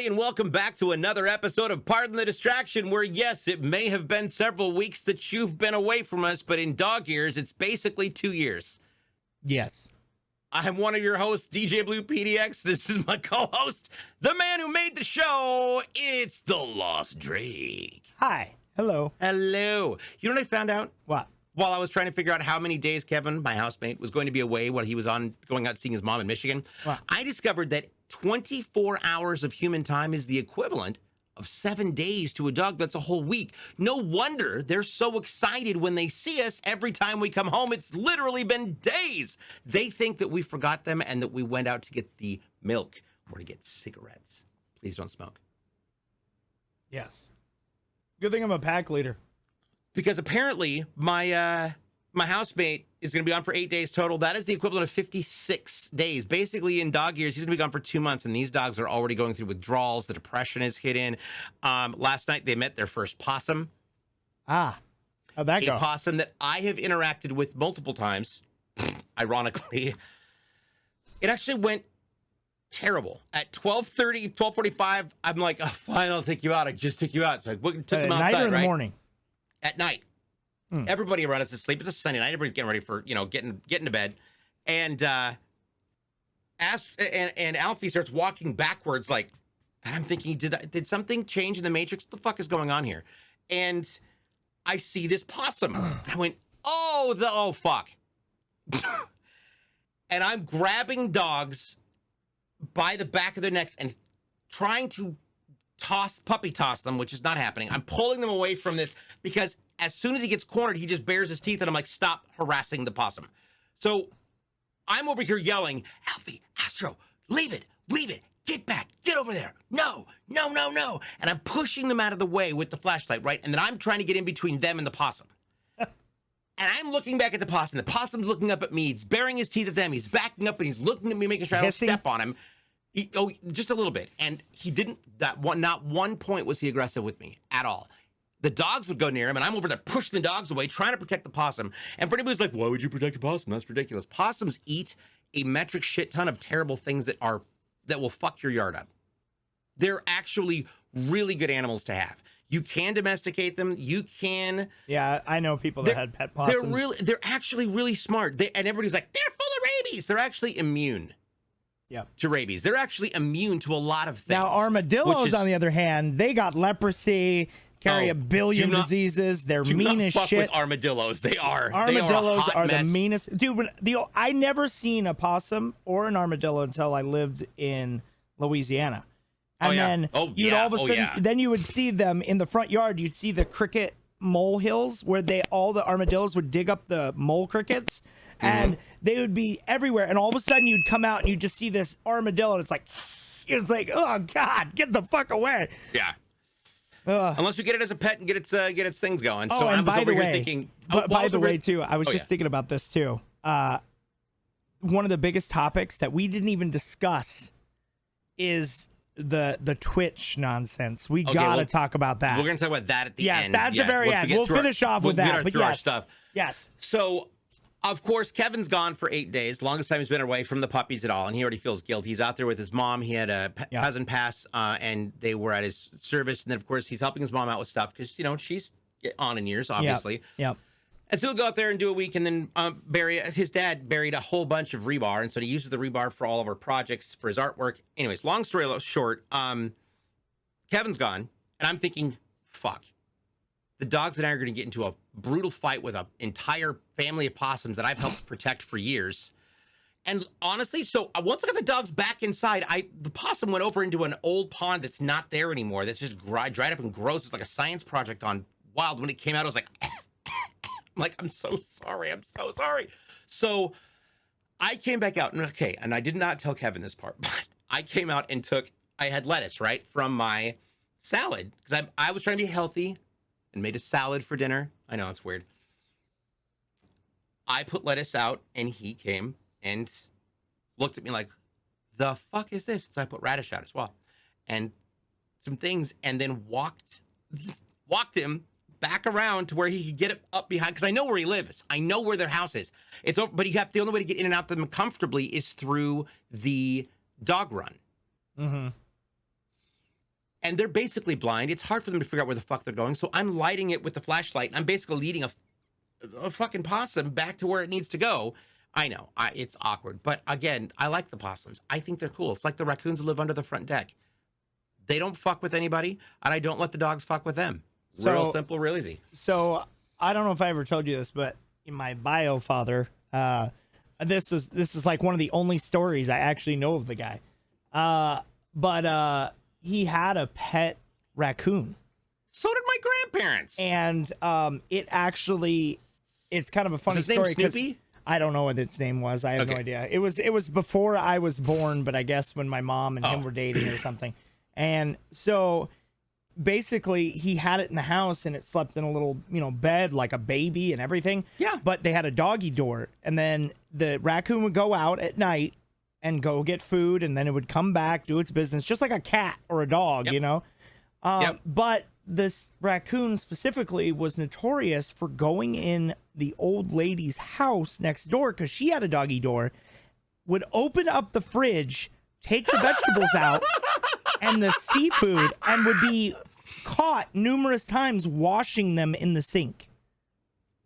everybody, and welcome back to another episode of Pardon the Distraction, where, yes, it may have been several weeks that you've been away from us, but in dog years, it's basically 2 years. Yes. I'm one of your hosts, DJBluePDX. This is my co-host, the man who made the show. It's the Lost Drake. Hi. Hello. Hello. You know what I found out? What? While I was trying to figure out how many days Kevin, my housemate, was going to be away while he was going out seeing his mom in Michigan, What? I discovered that 24 hours of human time is the equivalent of 7 days to a dog. That's a whole week. No wonder they're so excited when they see us every time we come home. It's literally been days. They think that we forgot them and that we went out to get the milk or to get cigarettes. Please don't smoke. Yes. Good thing I'm a pack leader. Because apparently my housemate is going to be gone for 8 days total. That is the equivalent of 56 days. Basically, in dog years, he's going to be gone for 2 months, and these dogs are already going through withdrawals. The depression is hitting. Last night, they met their first possum. Ah, how'd that go? A possum that I have interacted with multiple times, ironically. It actually went terrible. At 12:30, 12:45, I'm like, oh, fine, I'll take you out. I just took you out. So I took him outside, night or in the right? morning? At night. Everybody around us is asleep. It's a Sunday night. Everybody's getting ready for, getting to bed. And and Alfie starts walking backwards, and I'm thinking, did something change in the Matrix? What the fuck is going on here? And I see this possum. I went, oh fuck. And I'm grabbing dogs by the back of their necks and trying to puppy toss them, which is not happening. I'm pulling them away from this because as soon as he gets cornered, he just bares his teeth, and I'm like, stop harassing the possum. So I'm over here yelling, Alfie, Astro, leave it, get back, get over there. No. And I'm pushing them out of the way with the flashlight, right? And then I'm trying to get in between them and the possum. And I'm looking back at the possum. The possum's looking up at me. He's baring his teeth at them. He's backing up, and he's looking at me, making sure I don't step on him. Just a little bit. And he didn't, not one point was he aggressive with me at all. The dogs would go near him, and I'm over there pushing the dogs away, trying to protect the possum. And for anybody who's like, why would you protect a possum? That's ridiculous. Possums eat a metric shit ton of terrible things that will fuck your yard up. They're actually really good animals to have. You can domesticate them. You can. Yeah, I know people that had pet possums. They're actually really smart. And everybody's like, they're full of rabies. They're actually immune. Yeah. To rabies. They're actually immune to a lot of things. Now, armadillos, on the other hand, they got leprosy, carry a billion diseases. They're mean as shit. With armadillos. Armadillos are the meanest. Dude, I never seen a possum or an armadillo until I lived in Louisiana. And then you'd all of a sudden, then you would see them in the front yard. You'd see the cricket molehills where all the armadillos would dig up the mole crickets. And they would be everywhere. And all of a sudden you'd come out and you'd just see this armadillo. And it's like, oh God, get the fuck away. Yeah. Unless you get it as a pet and get its things going. Oh, so and I was by the way, thinking, by the way, too, I was just thinking about this too. One of the biggest topics that we didn't even discuss is the Twitch nonsense. We gotta talk about that. We're gonna talk about that at the end. Yes, that's the very end. We'll finish off with that. But our stuff. Yes. So, of course, Kevin's gone for 8 days. Longest time he's been away from the puppies at all, and he already feels guilty. He's out there with his mom. He had a cousin pass, and they were at his service. And then, of course, he's helping his mom out with stuff because, she's on in years, obviously. Yep. And so he'll go out there and do a week, and then his dad buried a whole bunch of rebar, and so he uses the rebar for all of our projects, for his artwork. Anyways, long story short, Kevin's gone, and I'm thinking, fuck. The dogs and I are going to get into a brutal fight with an entire family of possums that I've helped protect for years. And honestly, so once I got the dogs back inside, the possum went over into an old pond that's not there anymore. That's just dried up and gross. It's like a science project on Wild. When it came out, I was like, I'm so sorry. I'm so sorry. So I came back out, and I did not tell Kevin this part, but I came out and I had lettuce, right, from my salad, because I was trying to be healthy and made a salad for dinner. I know, it's weird. I put lettuce out, and he came and looked at me like, the fuck is this? So I put radish out as well. And some things, and then walked him back around to where he could get it up behind, because I know where he lives. I know where their house is. It's over, but the only way to get in and out of them comfortably is through the dog run. and they're basically blind. It's hard for them to figure out where the fuck they're going. So I'm lighting it with the flashlight. And I'm basically leading a fucking possum back to where it needs to go. I know, it's awkward. But again, I like the possums. I think they're cool. It's like the raccoons that live under the front deck. They don't fuck with anybody, and I don't let the dogs fuck with them. Real simple, real easy. So I don't know if I ever told you this, but in my bio father, this is like one of the only stories I actually know of the guy. But he had a pet raccoon. So did my grandparents. And it's kind of a funny story. Snoopy? I don't know what its name was. I have no idea. It was before I was born, but I guess when my mom and him were dating or something. And so basically he had it in the house, and it slept in a little, bed like a baby and everything. Yeah. But they had a doggy door, and then the raccoon would go out at night and go get food, and then it would come back, do its business, just like a cat or a dog, But this raccoon specifically was notorious for going in the old lady's house next door, because she had a doggy door, would open up the fridge, take the vegetables out and the seafood, and would be caught numerous times washing them in the sink.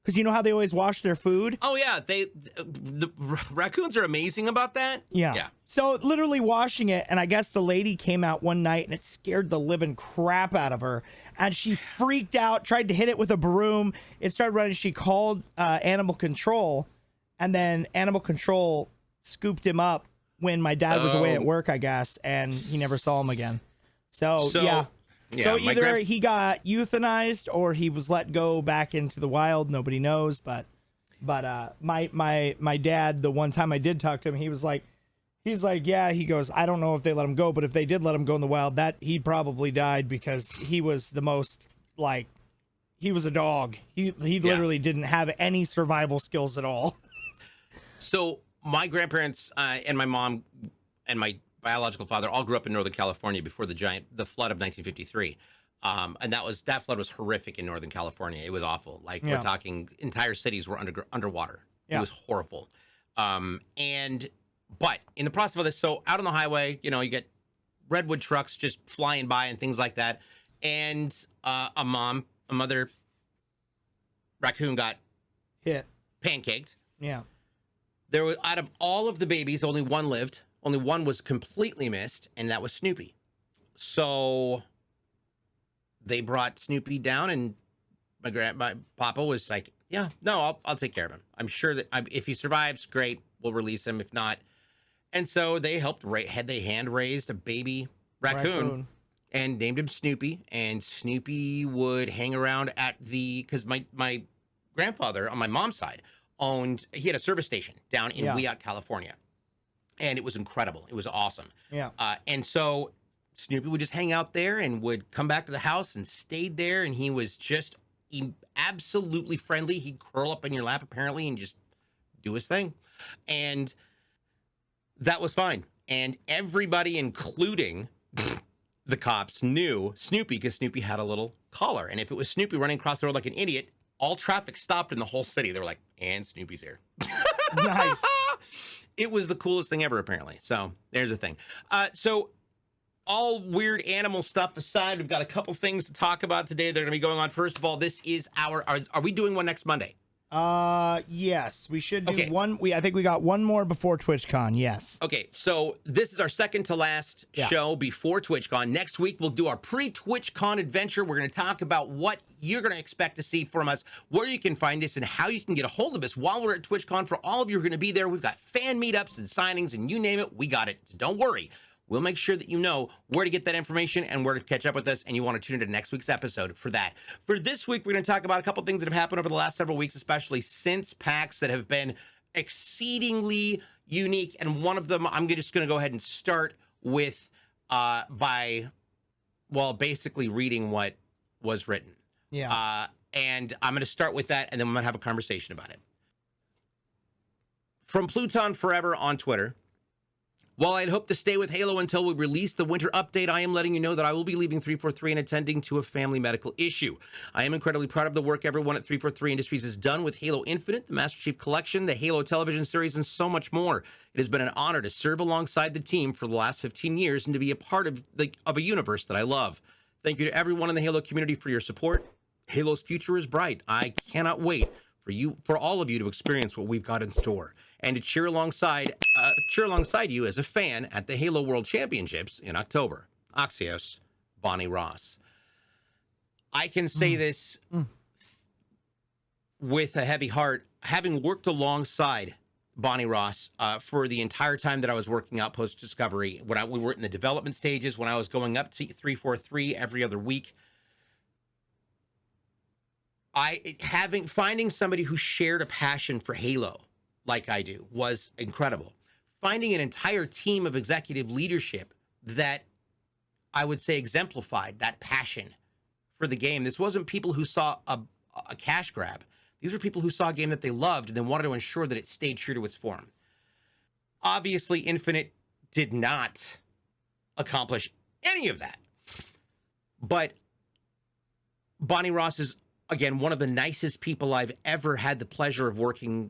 Because you know how they always wash their food? Oh, yeah. The raccoons are amazing about that. Yeah. So literally washing it, and I guess the lady came out one night, and it scared the living crap out of her. And she freaked out, tried to hit it with a broom. It started running. She called animal control, and then animal control scooped him up when my dad was away at work, I guess, and he never saw him again. So yeah. So either he got euthanized or he was let go back into the wild. Nobody knows. But my dad, the one time I did talk to him, he's like, yeah, he goes, I don't know if they let him go, but if they did let him go in the wild, that he probably died, because he was the most, like, he was a dog. He literally didn't have any survival skills at all. So my grandparents and my mom and my biological father all grew up in Northern California before the flood of 1953. And that flood was horrific in Northern California. It was awful. Like, we're talking entire cities were underwater. It was horrible. But in the process of this, so out on the highway, you get redwood trucks just flying by and things like that. And a mother raccoon got hit, pancaked. Yeah. There was, out of all of the babies, only one lived. Only one was completely missed, and that was Snoopy. So they brought Snoopy down, and my papa was like, "Yeah, no, I'll take care of him. I'm sure that if he survives, great, we'll release him. If not," and so they helped. They hand raised a baby raccoon and named him Snoopy. And Snoopy would hang around because my grandfather on my mom's side he had a service station down in Weout, California. And it was incredible. It was awesome. Yeah. And so Snoopy would just hang out there and would come back to the house and stayed there. And he was just absolutely friendly. He'd curl up in your lap, apparently, and just do his thing. And that was fine. And everybody, including the cops, knew Snoopy because Snoopy had a little collar. And if it was Snoopy running across the road like an idiot, all traffic stopped in the whole city. They were like, and Snoopy's here. Nice. It was the coolest thing ever, apparently. So there's the thing. So all weird animal stuff aside, we've got a couple things to talk about today. They're going to be going on. First of all, this is are we doing one next Monday? Yes, we should do one. I think we got one more before TwitchCon. Yes. Okay, so this is our second to last show before TwitchCon. Next week, we'll do our pre-TwitchCon adventure. We're going to talk about what you're going to expect to see from us, where you can find us, and how you can get a hold of us while we're at TwitchCon. For all of you who are going to be there, we've got fan meetups and signings, and you name it, we got it. So don't worry. We'll make sure that you know where to get that information and where to catch up with us, and you want to tune into next week's episode for that. For this week, we're going to talk about a couple things that have happened over the last several weeks, especially since PAX, that have been exceedingly unique. And one of them, I'm just going to go ahead and start with basically reading what was written. Yeah. And I'm going to start with that, and then I'm going to have a conversation about it. From Pluton Forever on Twitter. While I'd hope to stay with Halo until we release the winter update, I am letting you know that I will be leaving 343 and attending to a family medical issue. I am incredibly proud of the work everyone at 343 Industries has done with Halo Infinite, the Master Chief Collection, the Halo television series, and so much more. It has been an honor to serve alongside the team for the last 15 years and to be a part of a universe that I love. Thank you to everyone in the Halo community for your support. Halo's future is bright. I cannot wait for all of you to experience what we've got in store and to cheer alongside you as a fan at the Halo World Championships in October. Axios, Bonnie Ross. I can say this with a heavy heart, having worked alongside Bonnie Ross for the entire time that I was working out Post Discovery, when we were in the development stages, when I was going up to 343 every other week. Finding somebody who shared a passion for Halo like I do was incredible. Finding an entire team of executive leadership that I would say exemplified that passion for the game. This wasn't people who saw a cash grab. These were people who saw a game that they loved and then wanted to ensure that it stayed true to its form. Obviously, Infinite did not accomplish any of that. But Bonnie Ross is, again, one of the nicest people I've ever had the pleasure of working,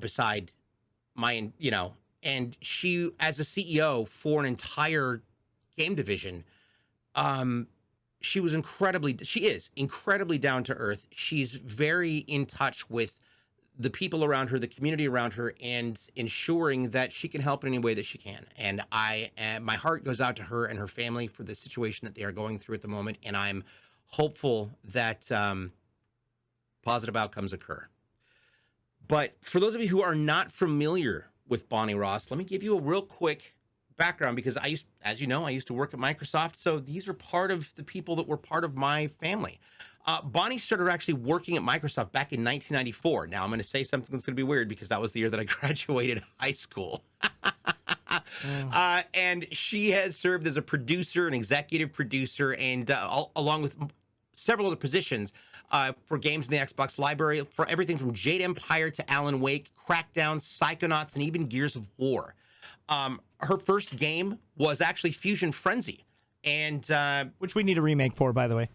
beside my, and she, as a CEO for an entire game division, she is incredibly down to earth. She's very in touch with the people around her, the community around her, and ensuring that she can help in any way that she can. And my heart goes out to her and her family for the situation that they are going through at the moment. And I'm hopeful that positive outcomes occur. But for those of you who are not familiar with Bonnie Ross, let me give you a real quick background, because I used to work at Microsoft. So these are part of the people that were part of my family. Bonnie started actually working at Microsoft back in 1994. Now I'm going to say something that's going to be weird because that was the year that I graduated high school. And she has served as a producer, an executive producer, and along with several other positions for games in the Xbox library, for everything from Jade Empire to Alan Wake, Crackdown, Psychonauts, and even Gears of War. Her first game was actually Fusion Frenzy, and which we need a remake for, by the way.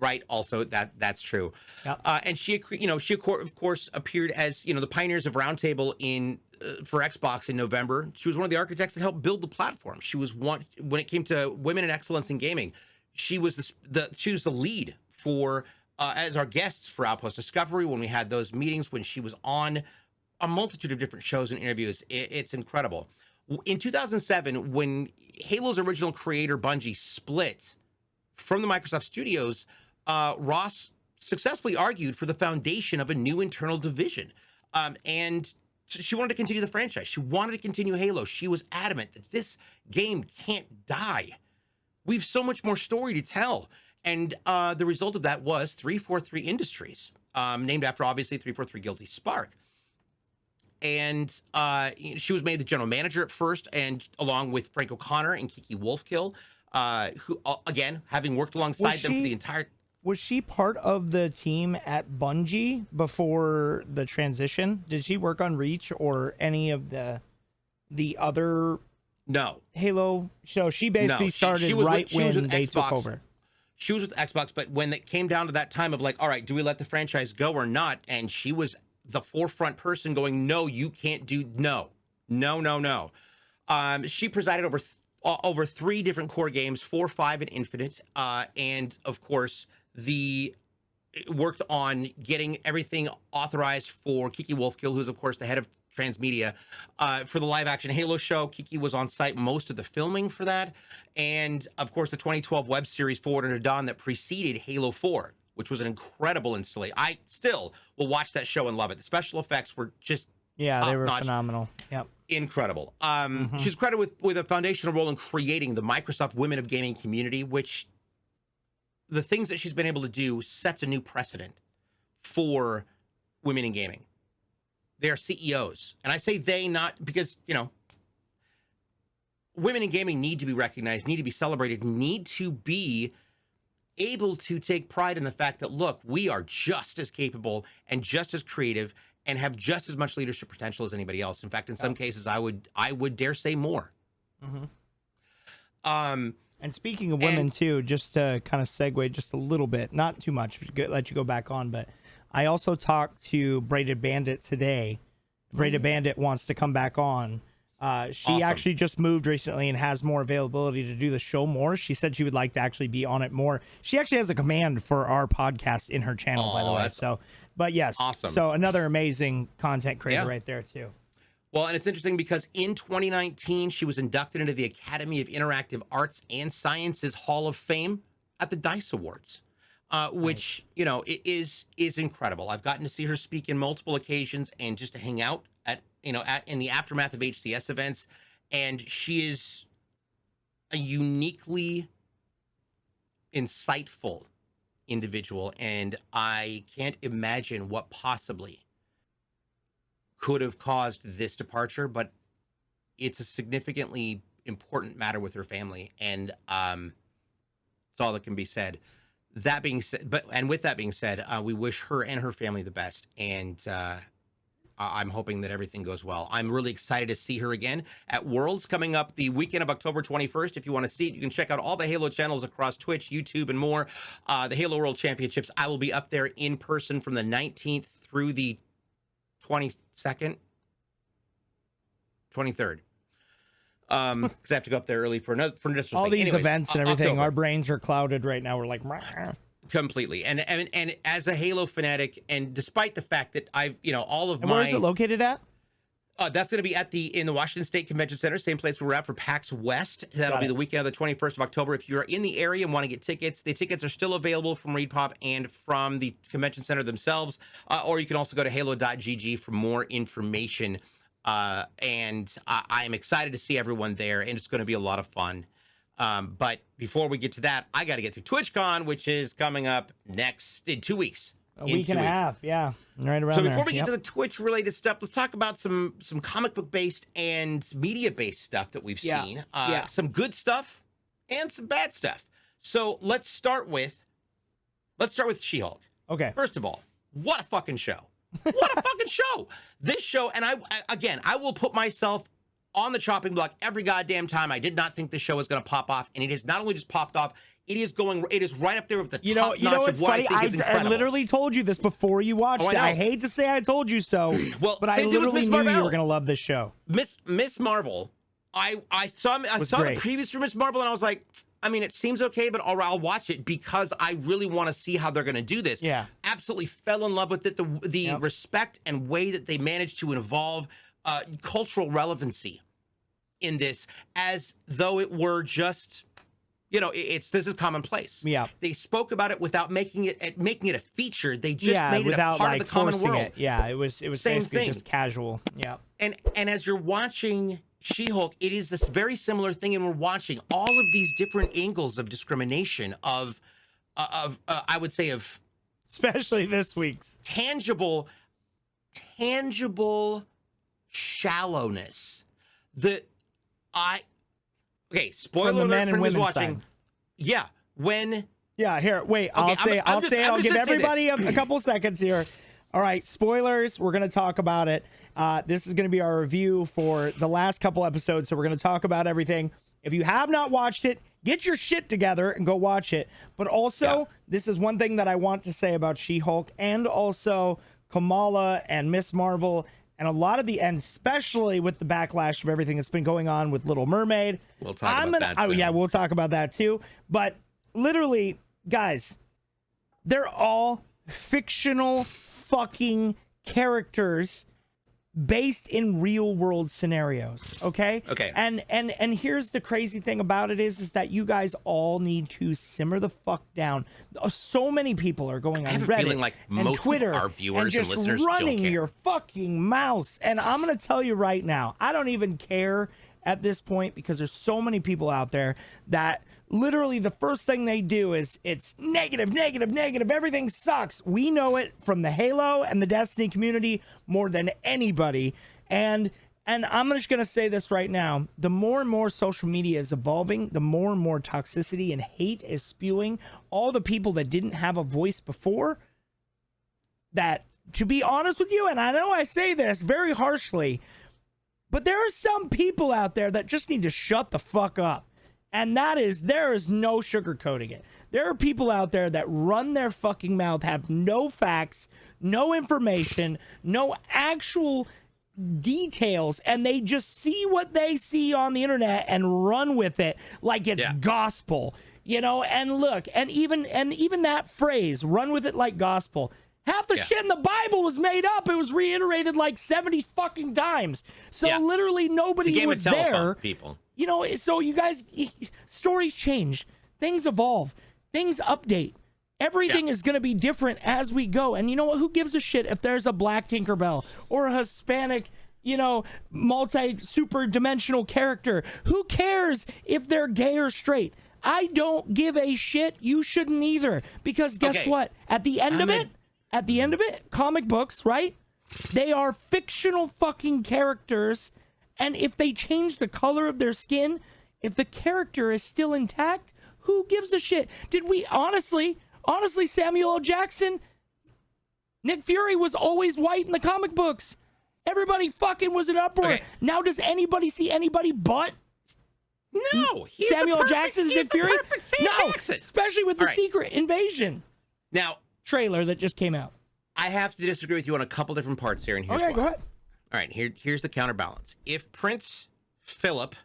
Right. Also, that's true. Yep. And she of course appeared as the pioneers of Roundtable for Xbox in November. She was one of the architects that helped build the platform. She was when it came to women in excellence in gaming. She was the lead for as our guests for Outpost Discovery when we had those meetings, when she was on a multitude of different shows and interviews. It's incredible. In 2007, when Halo's original creator Bungie split from the Microsoft Studios, Ross successfully argued for the foundation of a new internal division. And she wanted to continue the franchise. She wanted to continue Halo. She was adamant that this game can't die. We've so much more story to tell. And the result of that was 343 Industries, named after, obviously, 343 Guilty Spark. And she was made the general manager at first, and along with Frank O'Connor and Kiki Wolfkill, who, again, having worked alongside them for the entire... Was she part of the team at Bungie before the transition? Did she work on Reach or any of the other... No. Halo show? She basically started right when they took over. She was with Xbox, but when it came down to that time of like, all right, do we let the franchise go or not? And she was the forefront person going, no, you can't do, no. She presided over 3 different core games, 4, 5, and Infinite. And of course, worked on getting everything authorized for Kiki Wolfkill, who's of course the head of Transmedia, for the live action Halo show. Kiki was on site most of the filming for that. And of course, the 2012 web series Forward Unto Dawn that preceded Halo 4, which was an incredible installation. I still will watch that show and love it. The special effects were just they were phenomenal. Yep. Incredible. She's credited with a foundational role in creating the Microsoft Women of Gaming community, which the things that she's been able to do sets a new precedent for women in gaming. They are CEOs. And I say they not because, women in gaming need to be recognized, need to be celebrated, need to be able to take pride in the fact that, look, we are just as capable and just as creative and have just as much leadership potential as anybody else. In fact, in some cases, I would dare say more. And speaking of women too, just to kind of segue just a little bit, not too much, let you go back on, but I also talked to Braided Bandit today. Braided Bandit wants to come back on. She actually just moved recently and has more availability to do the show more. She said she would like to actually be on it more. She actually has a command for our podcast in her channel, by the way. So, but yes, awesome. So another amazing content creator right there too. Well, and it's interesting because in 2019, she was inducted into the Academy of Interactive Arts and Sciences Hall of Fame at the DICE Awards, which, you know, is incredible. I've gotten to see her speak in multiple occasions and just to hang out at, you know, in the aftermath of HCS events. And she is a uniquely insightful individual. And I can't imagine what possibly could have caused this departure, but it's a significantly important matter with her family, and it's all that can be said. That being said, with that being said, we wish her and her family the best, and I'm hoping that everything goes well. I'm really excited to see her again at Worlds coming up the weekend of October 21st. If you want to see it, you can check out all the Halo channels across Twitch, YouTube, and more. The Halo World Championships, I will be up there in person from the 19th through the 22nd, 23rd. Because I have to go up there early for another all these events and everything. October. Our brains are clouded right now. We're like completely. And as a Halo fanatic, and despite the fact that I've, you know, all of where is it located at? That's going to be in the Washington State Convention Center, same place we're at for PAX West. That'll be the weekend of the 21st of October. If you're in the area and want to get tickets, the tickets are still available from ReedPop and from the convention center themselves, or you can also go to halo.gg for more information. And I'm excited to see everyone there, and it's going to be a lot of fun. But before we get to that, I got to get to TwitchCon, which is coming up in 2 weeks. A week and a half, yeah, right around there. So before we get to the Twitch-related stuff, let's talk about some comic book-based and media-based stuff that we've seen. Some good stuff and some bad stuff. So let's start with She-Hulk. Okay. First of all, what a fucking show! What a fucking show! This show, and I will put myself on the chopping block every goddamn time. I did not think this show was going to pop off, and it has not only just popped off. It is right up there with the top notch of what I think is incredible. I literally told you this before you watched it. I hate to say I told you so, but I literally knew you were going to love this show. Miss Marvel, I saw the previews for Miss Marvel, and I was like, I mean, it seems okay, but I'll watch it because I really want to see how they're going to do this. Yeah. Absolutely fell in love with it. The respect and way that they managed to involve cultural relevancy in this, as though it were just... You know, this is commonplace. Yeah. They spoke about it without making it a feature. They just made it a part of the common world. It. Yeah, it was basically just casual. Yeah. And as you're watching She-Hulk, it is this very similar thing, and we're watching all of these different angles of discrimination, of I would say of especially this week's tangible shallowness that Okay, spoiler alert for who's watching. Side. Here, wait. Okay, I'll give everybody a couple seconds here. All right, spoilers. We're going to talk about it. This is going to be our review for the last couple episodes, so we're going to talk about everything. If you have not watched it, get your shit together and go watch it. But also, this is one thing that I want to say about She-Hulk, and also Kamala and Miss Marvel, and a lot of and especially with the backlash of everything that's been going on with Little Mermaid. We'll talk about that. Yeah, we'll talk about that too. But literally, guys, they're all fictional fucking characters based in real world scenarios. Okay. And here's the crazy thing about it is that you guys all need to simmer the fuck down. So many people are going on Reddit like and Twitter of our viewers and just listeners running your fucking mouths. And I'm gonna tell you right now, I don't even care at this point, because there's so many people out there that literally the first thing they do is it's negative. Everything sucks. We know it from the Halo and the Destiny community more than anybody. And I'm just going to say this right now. The more and more social media is evolving, the more and more toxicity and hate is spewing. All the people that didn't have a voice before, that, to be honest with you, and I know I say this very harshly, But there are some people out there that just need to shut the fuck up. And there is no sugarcoating it. There are people out there that run their fucking mouth, have no facts, no information, no actual details, and they just see what they see on the internet and run with it like it's gospel, you know. And look, and even that phrase, run with it like gospel, half the shit in the Bible was made up. It was reiterated like 70 fucking times. So literally nobody was there. People. You know, so you guys, stories change, things evolve, things update. Everything is going to be different as we go. And you know what? Who gives a shit if there's a black Tinkerbell or a Hispanic, you know, super dimensional character? Who cares if they're gay or straight? I don't give a shit. You shouldn't either. Because guess what? At the end of it, comic books, right? They are fictional fucking characters. And if they change the color of their skin, if the character is still intact, who gives a shit? Did we honestly, Samuel L. Jackson, Nick Fury was always white in the comic books. Everybody fucking was in uproar. Okay. Now does anybody see anybody but No, Samuel L. Jackson is Nick Fury? No, especially with the Secret Invasion trailer that just came out. I have to disagree with you on a couple different parts here, and here's why. Go ahead. All right, here's the counterbalance. If Prince Philip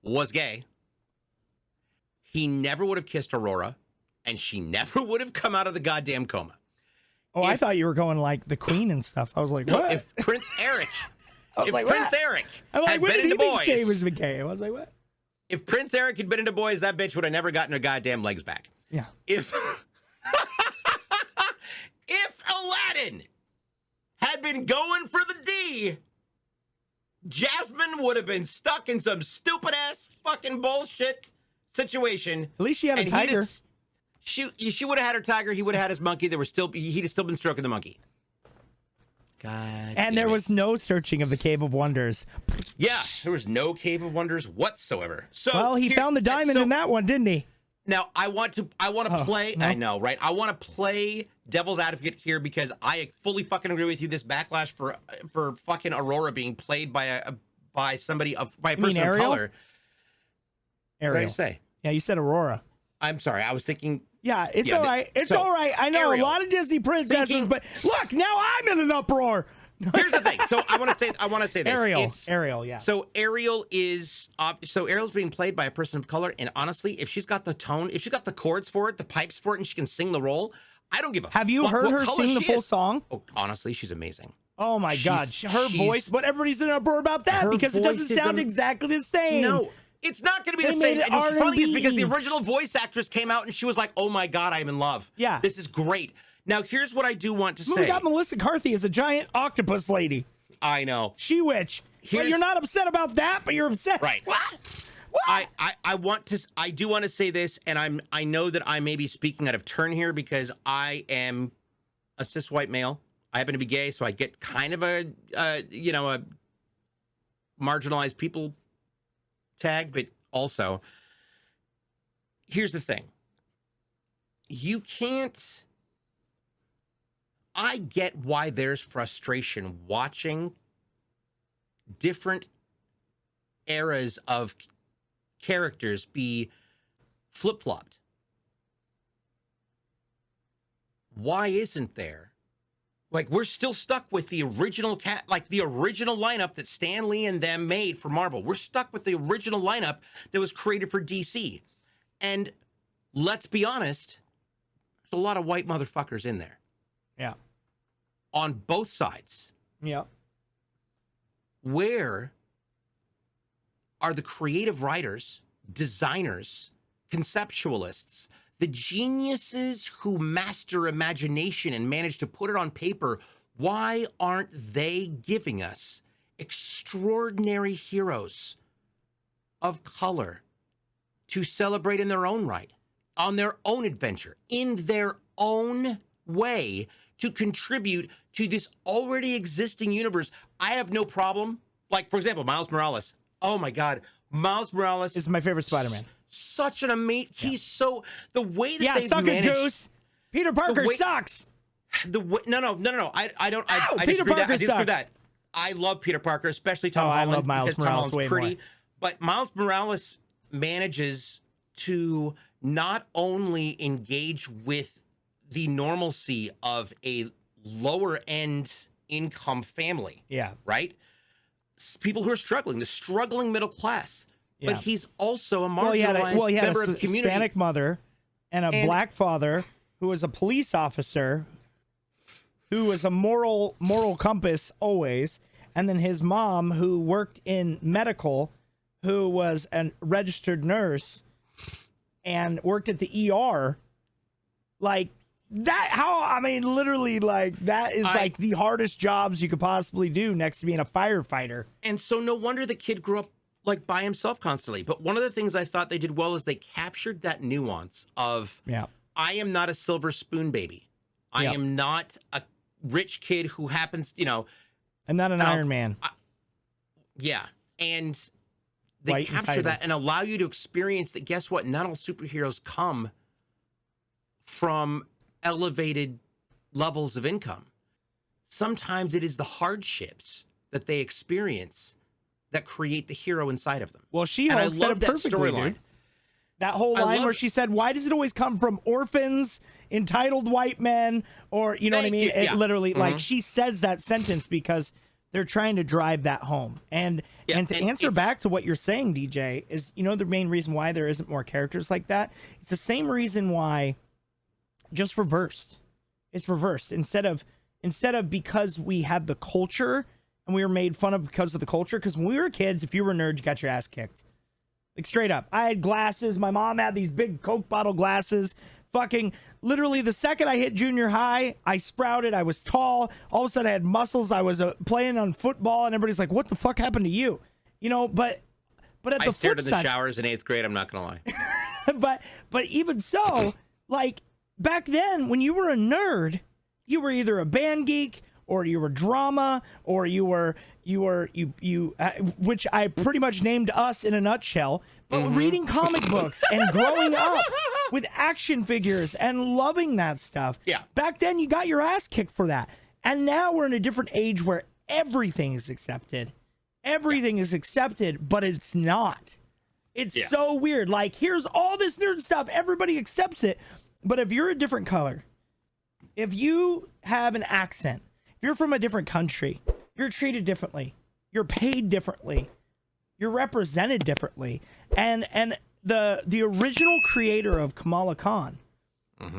was gay, he never would have kissed Aurora, and she never would have come out of the goddamn coma. Oh, I thought you were going like the Queen and stuff. I was like, what? If Prince Eric, Eric had been into boys, say he was gay? I was like, what? If Prince Eric had been into boys, that bitch would have never gotten her goddamn legs back. Yeah. If Aladdin had been going for the D, Jasmine would have been stuck in some stupid ass fucking bullshit situation. At least she had a tiger. She would have had her tiger. He would have had his monkey. He'd have still been stroking the monkey. God. And there was no searching of the Cave of Wonders. Yeah, there was no Cave of Wonders whatsoever. So well, he found the diamond in that one, didn't he? Now I want to play. No? I know, right? I want to play devil's advocate here because I fully fucking agree with you. This backlash for fucking Aurora being played by a person of color. Ariel. What did I say? Yeah, you said Aurora. I'm sorry. I was thinking. Yeah, it's all right. It's all right. I know Ariel, a lot of Disney princesses, but look, now I'm in an uproar. Here's the thing. So I want to say this. Ariel, yeah. So Ariel's being played by a person of color, and honestly, if she's got the tone, if she's got the chords for it, the pipes for it, and she can sing the role, I don't give a fuck. Have you heard her sing the full song? Oh, honestly, she's amazing. Oh my God, her voice. But everybody's in an uproar about that because it doesn't sound exactly the same. No. It's not going to be the same. And what's funny is because the original voice actress came out and she was like, "Oh my God, I'm in love. Yeah, this is great." Now, here's what I do want to say. We got Melissa McCarthy as a giant octopus lady. I know. She-Witch. But you're not upset about that, but you're upset. Right. What? I do want to say this, and I know that I may be speaking out of turn here because I am a cis white male. I happen to be gay, so I get kind of a marginalized people tag, but also here's the thing. I get why there's frustration watching different eras of characters be flip-flopped. Why isn't there? Like, we're still stuck with the original the original lineup that Stan Lee and them made for Marvel. We're stuck with the original lineup that was created for DC. And let's be honest, there's a lot of white motherfuckers in there. Yeah. On both sides. Yeah. Where are the creative writers, designers, conceptualists, the geniuses who master imagination and manage to put it on paper? Why aren't they giving us extraordinary heroes of color to celebrate in their own right, on their own adventure, in their own way, to contribute to this already existing universe? I have no problem. Like, for example, Miles Morales. Oh my God. Miles Morales is my favorite Spider-Man. Such an amazing. He's so the way that they've suck managed. It, Goose. Peter Parker sucks. No. I don't. Peter Parker sucks. That. I love Peter Parker, especially Tom Holland. I love Miles Morales way more. But Miles Morales manages to not only engage with the normalcy of a lower end income family. Yeah. Right? People who are struggling, the struggling middle class. Yeah. But he's also a marginalized member of the community. Hispanic mother and a black father who was a police officer, who was a moral compass always, and then his mom who worked in medical, who was a registered nurse and worked at the ER. Like that, literally, like that is like the hardest jobs you could possibly do next to being a firefighter. And so no wonder the kid grew up like by himself constantly. But one of the things I thought they did well is they captured that nuance of, I am not a silver spoon baby. I am not a rich kid who happens, I'm not an Iron Man. And they capture that and allow you to experience that. Guess what? Not all superheroes come from elevated levels of income. Sometimes it is the hardships that they experience that create the hero inside of them. Well, SheHULK said it perfectly, dude. That whole line where she said, why does it always come from orphans, entitled white men, or, you know what I mean? It literally, like, she says that sentence because they're trying to drive that home. And to answer back to what you're saying, DJ, is, the main reason why there isn't more characters like that? It's the same reason why, just reversed. It's reversed. Instead of because we had the culture and we were made fun of because of the culture, because when we were kids, if you were a nerd, you got your ass kicked. Like, straight up. I had glasses. My mom had these big Coke bottle glasses. Fucking literally the second I hit junior high, I sprouted. I was tall. All of a sudden I had muscles. I was playing on football, and everybody's like, what the fuck happened to you? But at the I stared flip in side, the showers in 8th grade. I'm not going to lie. but even so, like, back then when you were a nerd, you were either a band geek or you were drama, or you which I pretty much named us in a nutshell, but reading comic books and growing up with action figures and loving that stuff. Yeah. Back then you got your ass kicked for that. And now we're in a different age where everything is accepted. Everything is accepted, but it's not. It's so weird. Like, here's all this nerd stuff. Everybody accepts it. But if you're a different color, if you have an accent, if you're from a different country, you're treated differently. You're paid differently. You're represented differently. And the original creator of Kamala Khan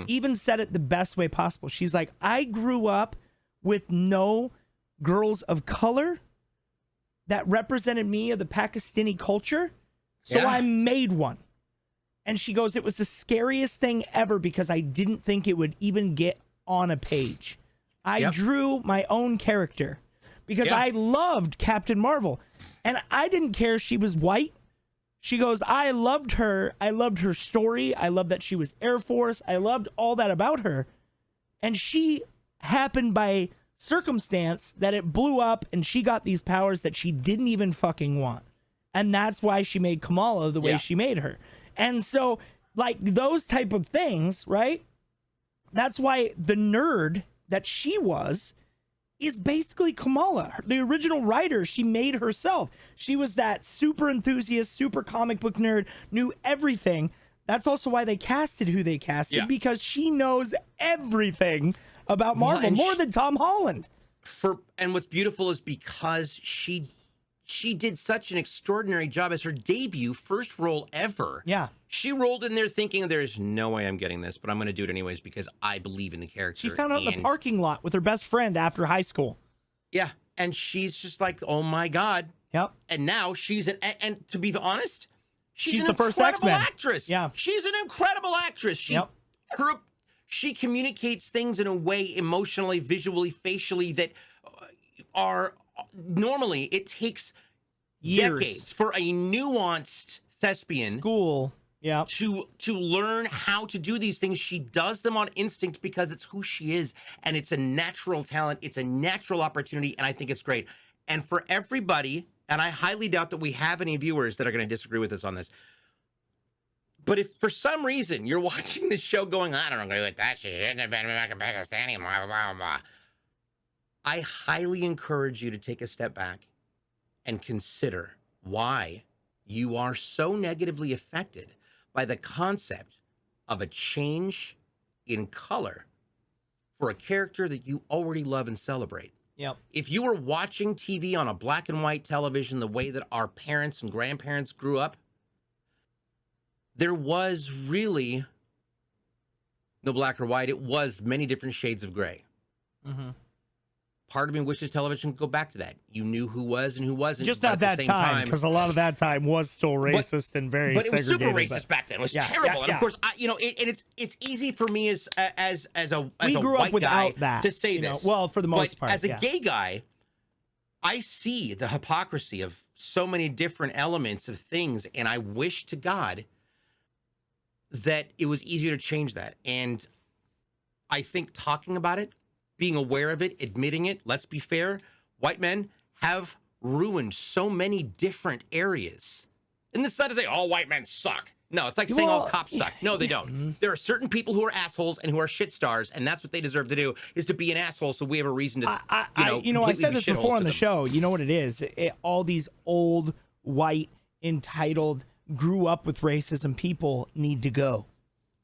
even said it the best way possible. She's like, I grew up with no girls of color that represented me of the Pakistani culture, so I made one. And she goes, it was the scariest thing ever because I didn't think it would even get on a page. I drew my own character because I loved Captain Marvel, and I didn't care she was white. She goes, I loved her. I loved her story. I loved that she was Air Force. I loved all that about her. And she happened by circumstance that it blew up and she got these powers that she didn't even fucking want. And that's why she made Kamala the way she made her. And so, like, those type of things, right? That's why the nerd that she was is basically Kamala. The original writer, she made herself. She was that super enthusiast, super comic book nerd, knew everything. That's also why they casted who they casted, because she knows everything about Marvel, more than Tom Holland. And what's beautiful is because she did such an extraordinary job as her debut, first role ever. Yeah. She rolled in there thinking, there's no way I'm getting this, but I'm going to do it anyways because I believe in the character. She found out in the parking lot with her best friend after high school. Yeah. And she's just like, oh my God. Yep. And now she's and to be honest, she's the first X-Men actress. Yeah. She's an incredible actress. She communicates things in a way emotionally, visually, facially that are normally it takes decades for a nuanced thespian to learn how to do these things. She does them on instinct because it's who she is, and it's a natural talent. It's a natural opportunity, and I think it's great. And for everybody, and I highly doubt that we have any viewers that are going to disagree with us on this, but if for some reason you're watching this show going, I don't agree with that, she shouldn't have been Pakistani, blah, blah, blah, blah. I highly encourage you to take a step back and consider why you are so negatively affected by the concept of a change in color for a character that you already love and celebrate. Yep. If you were watching TV on a black and white television the way that our parents and grandparents grew up, there was really no black or white. It was many different shades of gray. Mm-hmm. Part of me wishes television could go back to that. You knew who was and who wasn't. Just not that time, because a lot of that time was still racist and very segregated. But it was super racist back then. It was terrible. And of course, it's easy for me as a white guy to say this. Well, for the most part, as a gay guy, I see the hypocrisy of so many different elements of things, and I wish to God that it was easier to change that. And I think talking about it, being aware of it, admitting it, let's be fair, white men have ruined so many different areas. And it's not to say all white men suck. No, it's like saying all cops suck. No, they don't. There are certain people who are assholes and who are shit stars, and that's what they deserve to do, is to be an asshole, so we have a reason to, I said this before on the show. You know what it is? All these old, white, entitled, grew up with racism people need to go.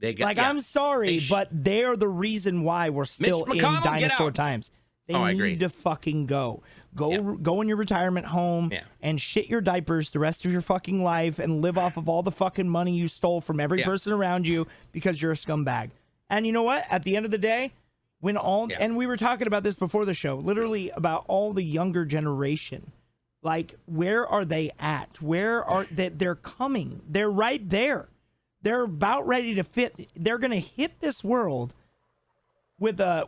I'm sorry, but they're the reason why we're still in dinosaur times. They need to fucking go. Go in your retirement home and shit your diapers the rest of your fucking life and live off of all the fucking money you stole from every person around you because you're a scumbag. And you know what? At the end of the day, when and we were talking about this before the show, literally about all the younger generation, like, where are they at? Where are they? They're coming. They're right there. They're about ready to fit. They're going to hit this world with a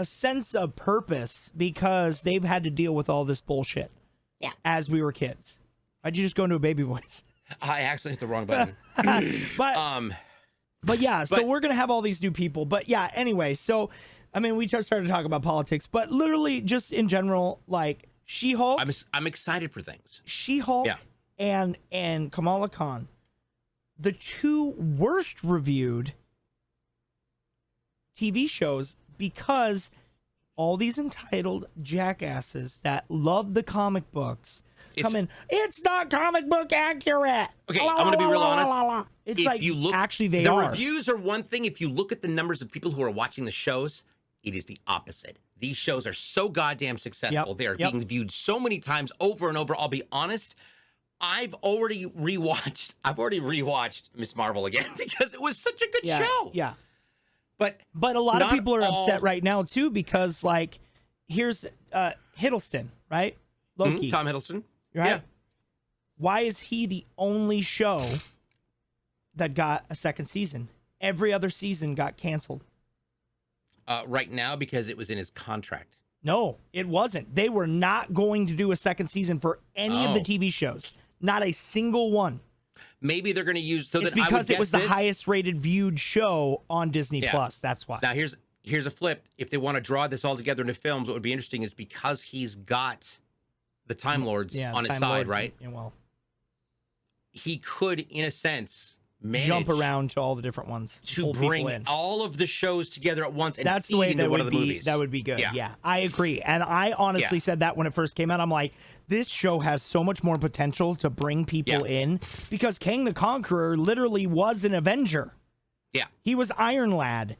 sense of purpose because they've had to deal with all this bullshit. Yeah. As we were kids. Why'd you just go into a baby voice? I actually hit the wrong button. So we're going to have all these new people. But yeah, anyway, so I mean, we just started to talk about politics, but literally just in general, like SheHULK. I'm excited for things. SheHULK and Kamala Khan. The two worst reviewed TV shows because all these entitled jackasses that love the comic books come in. It's not comic book accurate. Okay, I'm going to be real honest. It's like, you look, actually they the are. Reviews are one thing. If you look at the numbers of people who are watching the shows, it is the opposite. These shows are so goddamn successful. They are being viewed so many times over and over. I'll be honest. I've already rewatched Miss Marvel again because it was such a good show. Yeah. But a lot of people are upset right now too because, like, here's Hiddleston, right? Loki. Tom Hiddleston. Right? Yeah. Why is he the only show that got a second season? Every other season got canceled. Right now because it was in his contract. No, it wasn't. They were not going to do a second season for any of the TV shows. Not a single one. Maybe they're going to use it's because it was the highest rated viewed show on Disney Plus. That's why. Now here's a flip. If they want to draw this all together into films, what would be interesting is because he's got the Time Lords on his side, right? Yeah, well, he could, in a sense, jump around to all the different ones to bring all of the shows together at once. And that's the way that would be. That would be good. Yeah, I agree. And I honestly said that when it first came out. I'm like, this show has so much more potential to bring people in because Kang the Conqueror literally was an Avenger. Yeah, he was Iron Lad,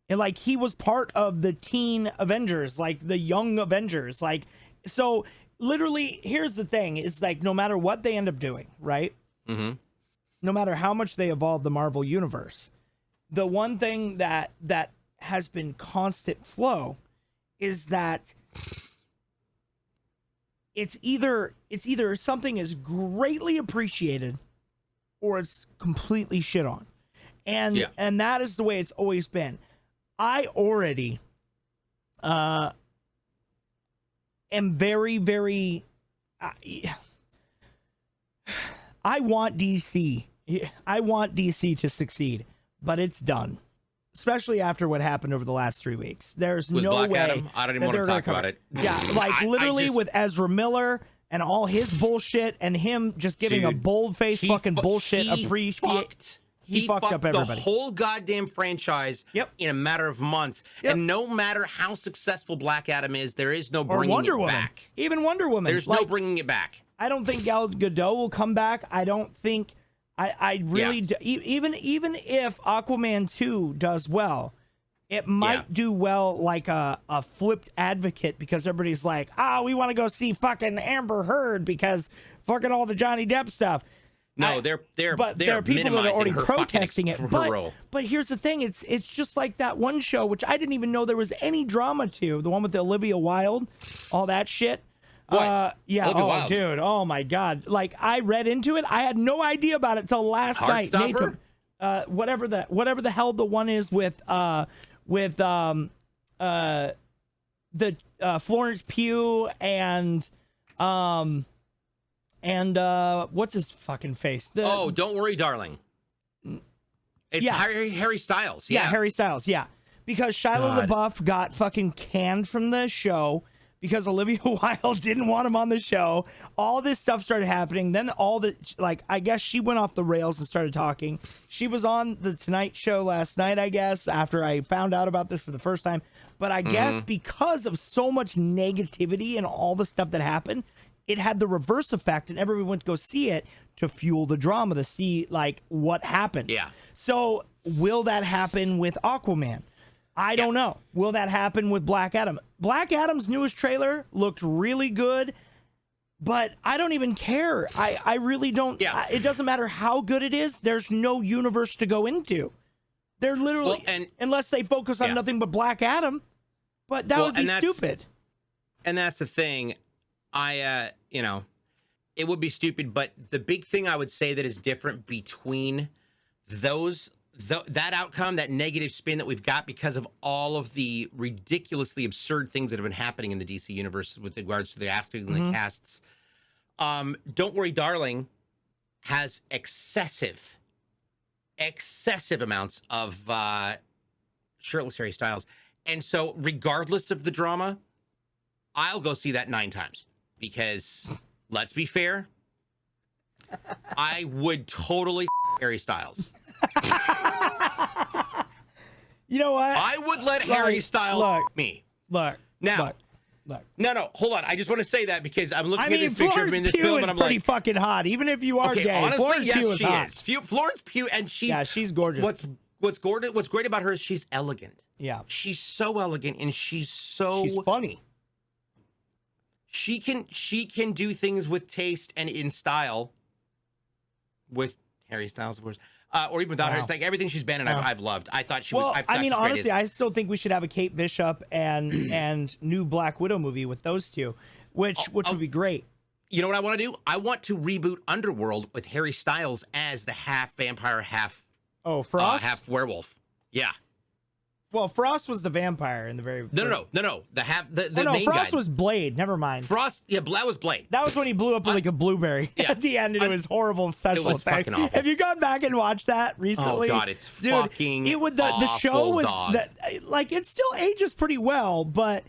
and like he was part of the teen Avengers, like the young Avengers. Like, so literally, here's the thing: is like no matter what they end up doing, right? Mm-hmm. No matter how much they evolve the Marvel universe, the one thing that has been constant flow is that it's either something is greatly appreciated or it's completely shit on. And that is the way it's always been. I already am very, very I want DC to succeed, but it's done. Especially after what happened over the last 3 weeks. There's with no Black way. Adam, I don't even want to talk about it. Yeah, like literally with Ezra Miller and all his bullshit and him just giving a bold-faced fucking bullshit he fucked up everybody. The whole goddamn franchise in a matter of months. And no matter how successful Black Adam is, there is no bringing it back. Even Wonder Woman. There's no bringing it back. I don't think Gal Gadot will come back. I don't think. I really even if Aquaman 2 does well, it might do well like a flipped Advocate, because everybody's like, we want to go see fucking Amber Heard because fucking all the Johnny Depp stuff. No, there are people that are already protesting it. But here's the thing: it's just like that one show, which I didn't even know there was any drama to. The one with Olivia Wilde, all that shit. What? Oh, dude. Oh my God. Like, I read into it. I had no idea about it till last night. Nathan, whatever the hell the one is with the Florence Pugh and what's his fucking face? Don't worry, darling. It's Harry Styles. Yeah, Harry Styles. Yeah, because Shia LaBeouf got fucking canned from the show because Olivia Wilde didn't want him on the show. All this stuff started happening. Then I guess she went off the rails and started talking. She was on the Tonight Show last night, I guess, after I found out about this for the first time. But I guess because of so much negativity and all the stuff that happened, it had the reverse effect, and everyone went to go see it to fuel the drama, to see like what happened. Yeah. So will that happen with Aquaman? I don't know. Will that happen with Black Adam? Black Adam's newest trailer looked really good, but I don't even care. I really don't. Yeah. It doesn't matter how good it is. There's no universe to go into. They're literally, unless they focus on nothing but Black Adam, but that would be stupid. And that's the thing. It would be stupid, but the big thing I would say that is different between that outcome, that negative spin that we've got because of all of the ridiculously absurd things that have been happening in the DC universe with regards to the acting and the casts. Don't Worry, Darling has excessive amounts of shirtless Harry Styles. And so regardless of the drama, I'll go see that 9 times because let's be fair, I would totally Harry Styles. You know what? I would let Harry Styles me. Look. No, hold on. I just want to say that because I'm looking at this picture of him in this film, and I'm pretty fucking hot, even if you are gay. Honestly, Florence Pugh is hot. Florence Pugh, and she's gorgeous. What's great about her is she's elegant. Yeah, she's so elegant, and she's funny. She can do things with taste and in style. With Harry Styles, of course. Or even without her, it's like everything she's been in, I've loved. I thought she was. Honestly, I still think we should have a Kate Bishop and new Black Widow movie with those two, which would be great. You know what I want to do? I want to reboot Underworld with Harry Styles as the half vampire, half half werewolf. Yeah. Well, Frost was the vampire in the very No. The main Frost guy. was Blade. Never mind. Frost, that was Blade. That was when he blew up like a blueberry at the end, and it was horrible special effects. Fucking awful. Have you gone back and watched that recently? Oh God, it's fucking the show was that like it still ages pretty well, but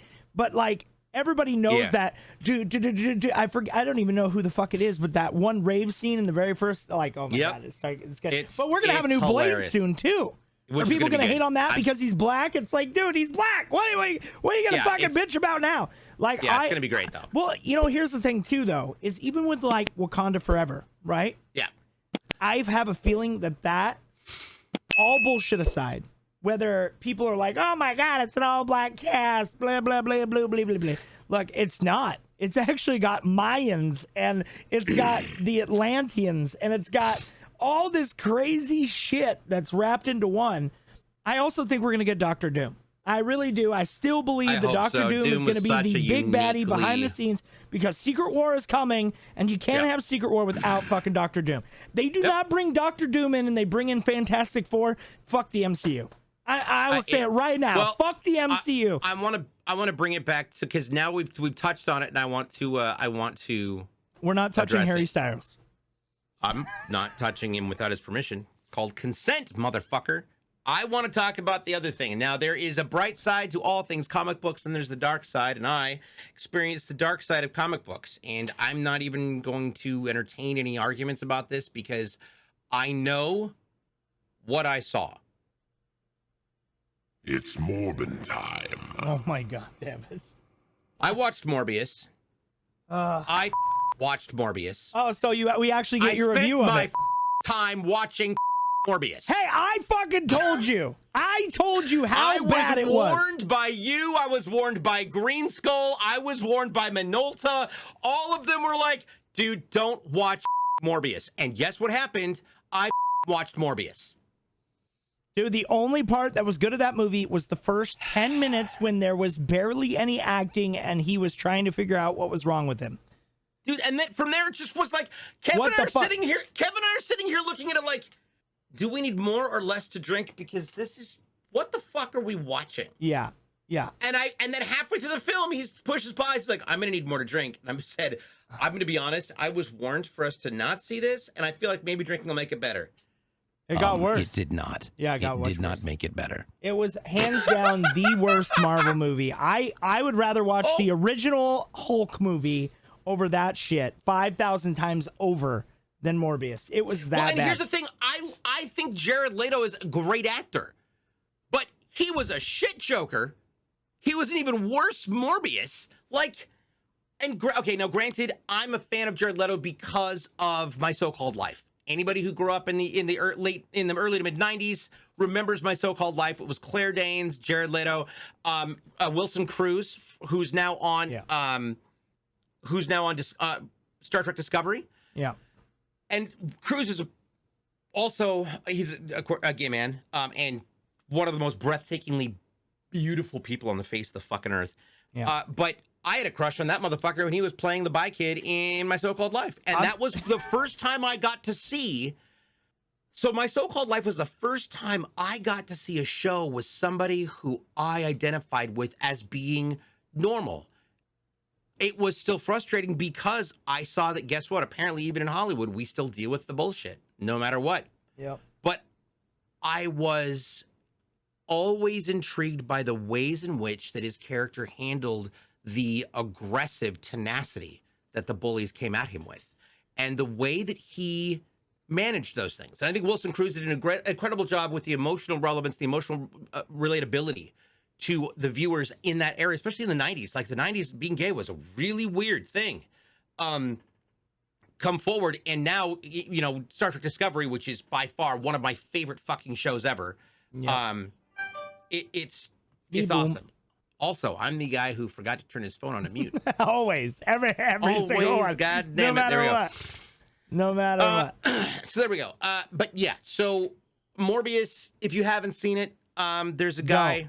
like everybody knows that. I forget. I don't even know who the fuck it is, but that one rave scene in the very first, like, oh my God, it's good. But we're gonna have a new Blade soon too. Are people going to hate on that because he's black? It's like, dude, he's black. What are you going to fucking bitch about now? Like, it's going to be great, though. Well, here's the thing, too, though, is even with, like, Wakanda Forever, right? Yeah. I have a feeling that all bullshit aside, whether people are like, oh, my God, it's an all-black cast, blah, blah, blah, blah, blah, blah, blah. Look, it's not. It's actually got Mayans, and it's got the Atlanteans, and it's got all this crazy shit that's wrapped into one. I also think we're going to get Doctor Doom. I really do. I still believe that Doctor Doom is going to be the big baddie behind the scenes because Secret War is coming, and you can't have Secret War without fucking Doctor Doom. They do not bring Doctor Doom in and they bring in Fantastic Four. Fuck the MCU. I will say it right now. Well, fuck the MCU. I want to bring it back to, because now we've touched on it, and I want to. We're not touching Harry Styles. I'm not touching him without his permission. It's called consent, motherfucker. I want to talk about the other thing. Now, there is a bright side to all things comic books, and there's the dark side, and I experienced the dark side of comic books. And I'm not even going to entertain any arguments about this because I know what I saw. It's Morbin time. Oh my god, damn it. I watched Morbius. I watched Morbius. Oh, so we actually get your review of it. I spent my time watching Morbius. Hey, I fucking told you. I told you how bad it was. I was warned by you. I was warned by Green Skull. I was warned by Minolta. All of them were like, dude, don't watch Morbius. And guess what happened? I watched Morbius. Dude, the only part that was good of that movie was the first 10 minutes when there was barely any acting and he was trying to figure out what was wrong with him. Dude, and then from there it just was like, Kevin and I are sitting here looking at it like, do we need more or less to drink? Because this is, what the fuck are we watching? Yeah, yeah. And then halfway through the film, he pushes by. He's like, I'm gonna need more to drink. And I said, I'm gonna be honest. I was warned for us to not see this, and I feel like maybe drinking will make it better. It got worse. It did not. Yeah, it got worse. It did not make it better. It was hands down the worst Marvel movie. I would rather watch the original Hulk movie over that shit 5,000 times over than Morbius. It was that bad. Here's the thing. I think Jared Leto is a great actor, but he was a shit Joker. He was an even worse Morbius. Okay, now granted, I'm a fan of Jared Leto because of My So-Called Life. Anybody who grew up in the early to mid 90s remembers My So-Called Life. It was Claire Danes, Jared Leto, Wilson Cruz, who's now on Star Trek Discovery. Yeah. And Cruz is he's a gay man, and one of the most breathtakingly beautiful people on the face of the fucking earth. Yeah. But I had a crush on that motherfucker when he was playing the bi kid in My So-Called Life, and that was the first time I got to see. So My So-Called Life was the first time I got to see a show with somebody who I identified with as being normal. It was still frustrating because I saw that, guess what? Apparently, even in Hollywood, we still deal with the bullshit, no matter what. Yep. But I was always intrigued by the ways in which that his character handled the aggressive tenacity that the bullies came at him with, and the way that he managed those things. And I think Wilson Cruz did an incredible job with the emotional relevance, the emotional relatability to the viewers in that area, especially in the 90s. Like the 90s, being gay was a really weird thing. Come forward, and now, you know, Star Trek Discovery, which is by far one of my favorite fucking shows ever. Yeah. It's awesome. Also, I'm the guy who forgot to turn his phone on to mute. Always, every single one. God damn it! There we go. No matter what. So there we go. But yeah, so Morbius, if you haven't seen it, there's a guy.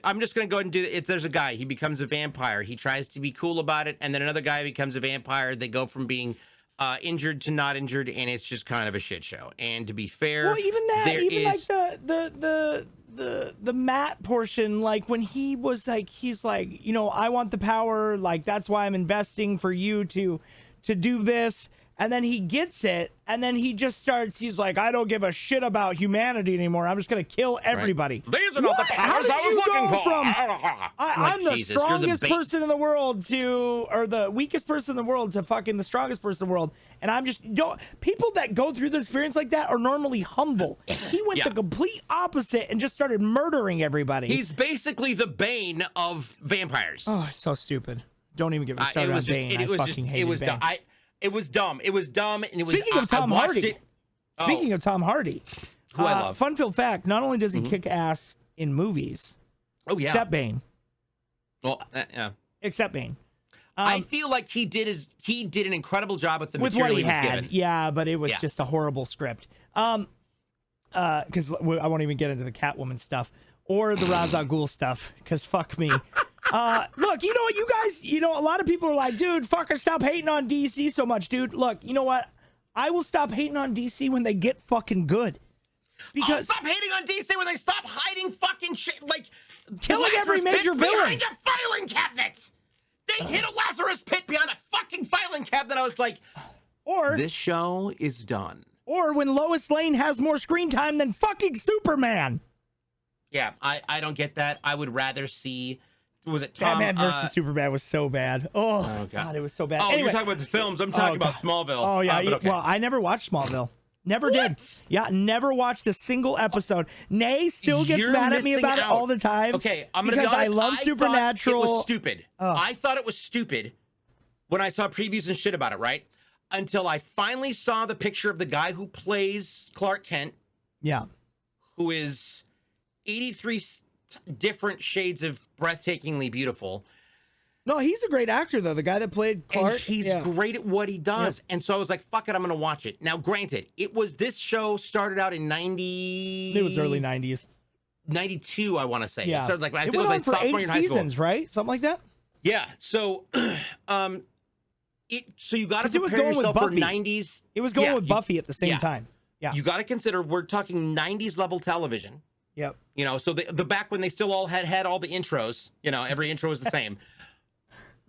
I'm just gonna go ahead and do it. There's a guy. He becomes a vampire. He tries to be cool about it, and then another guy becomes a vampire. They go from being injured to not injured, and it's just kind of a shit show. And to be fair, well, even like the Matt portion, like when he was like, he's like, you know, I want the power, like that's why I'm investing for you to do this. And then he gets it, and then he just starts, he's like, I don't give a shit about humanity anymore. I'm just going to kill everybody. Right. These are not the powers I was looking for. I'm the strongest person in the world or the weakest person in the world to fucking the strongest person in the world. And I'm just, people that go through the experience like that are normally humble. He went the complete opposite and just started murdering everybody. He's basically the Bane of vampires. Oh, it's so stupid. Don't even get me started on Bane. I fucking hate Bane. It was dumb. It was dumb, and it was. Speaking of Tom Hardy, who I love. Fun fact: not only does he kick ass in movies, except Bane. Well, yeah. Except Bane. I feel like he did an incredible job with the material what he was had. Given. Yeah, but it was just a horrible script. Because I won't even get into the Catwoman stuff or the Ra's al Ghul stuff. Because fuck me. Look, you know what, you guys, a lot of people are like, dude, fucker, stop hating on DC so much, dude. Look, you know what? I will stop hating on DC when they get fucking good. Because stop hating on DC when they stop hiding fucking shit, like killing every major villain behind a filing cabinet. They hid a Lazarus pit behind a fucking filing cabinet. I was like, this show is done. Or when Lois Lane has more screen time than fucking Superman. Yeah, I don't get that. I would rather see. Was it Batman versus Superman was so bad. Oh God, it was so bad. Oh, anyway, you're talking about the films. I'm talking about Smallville. Oh yeah, okay. Well, I never watched Smallville. Never did. Yeah, never watched a single episode. Nay still gets mad at me about it all the time. Okay, I'm gonna be honest. I love Supernatural. It was stupid. I thought it was stupid when I saw previews and shit about it, right? Until I finally saw the picture of the guy who plays Clark Kent. Yeah. Who is 83 different shades of breathtakingly beautiful. No, he's a great actor, though. The guy that played Clark. And he's great at what he does. Yep. And so I was like, fuck it, I'm going to watch it. Now, granted, this show started out in 90... It was early 90s. 92, I want to say. Yeah. It started like, I think it was like sophomore year in high school. Seasons, right? Something like that? Yeah. So, so you got to prepare yourself for 90s. It was going with Buffy at the same time. Yeah. You got to consider, we're talking 90s level television. Yep. You know, so the back when they still all had all the intros, you know, every intro was the same.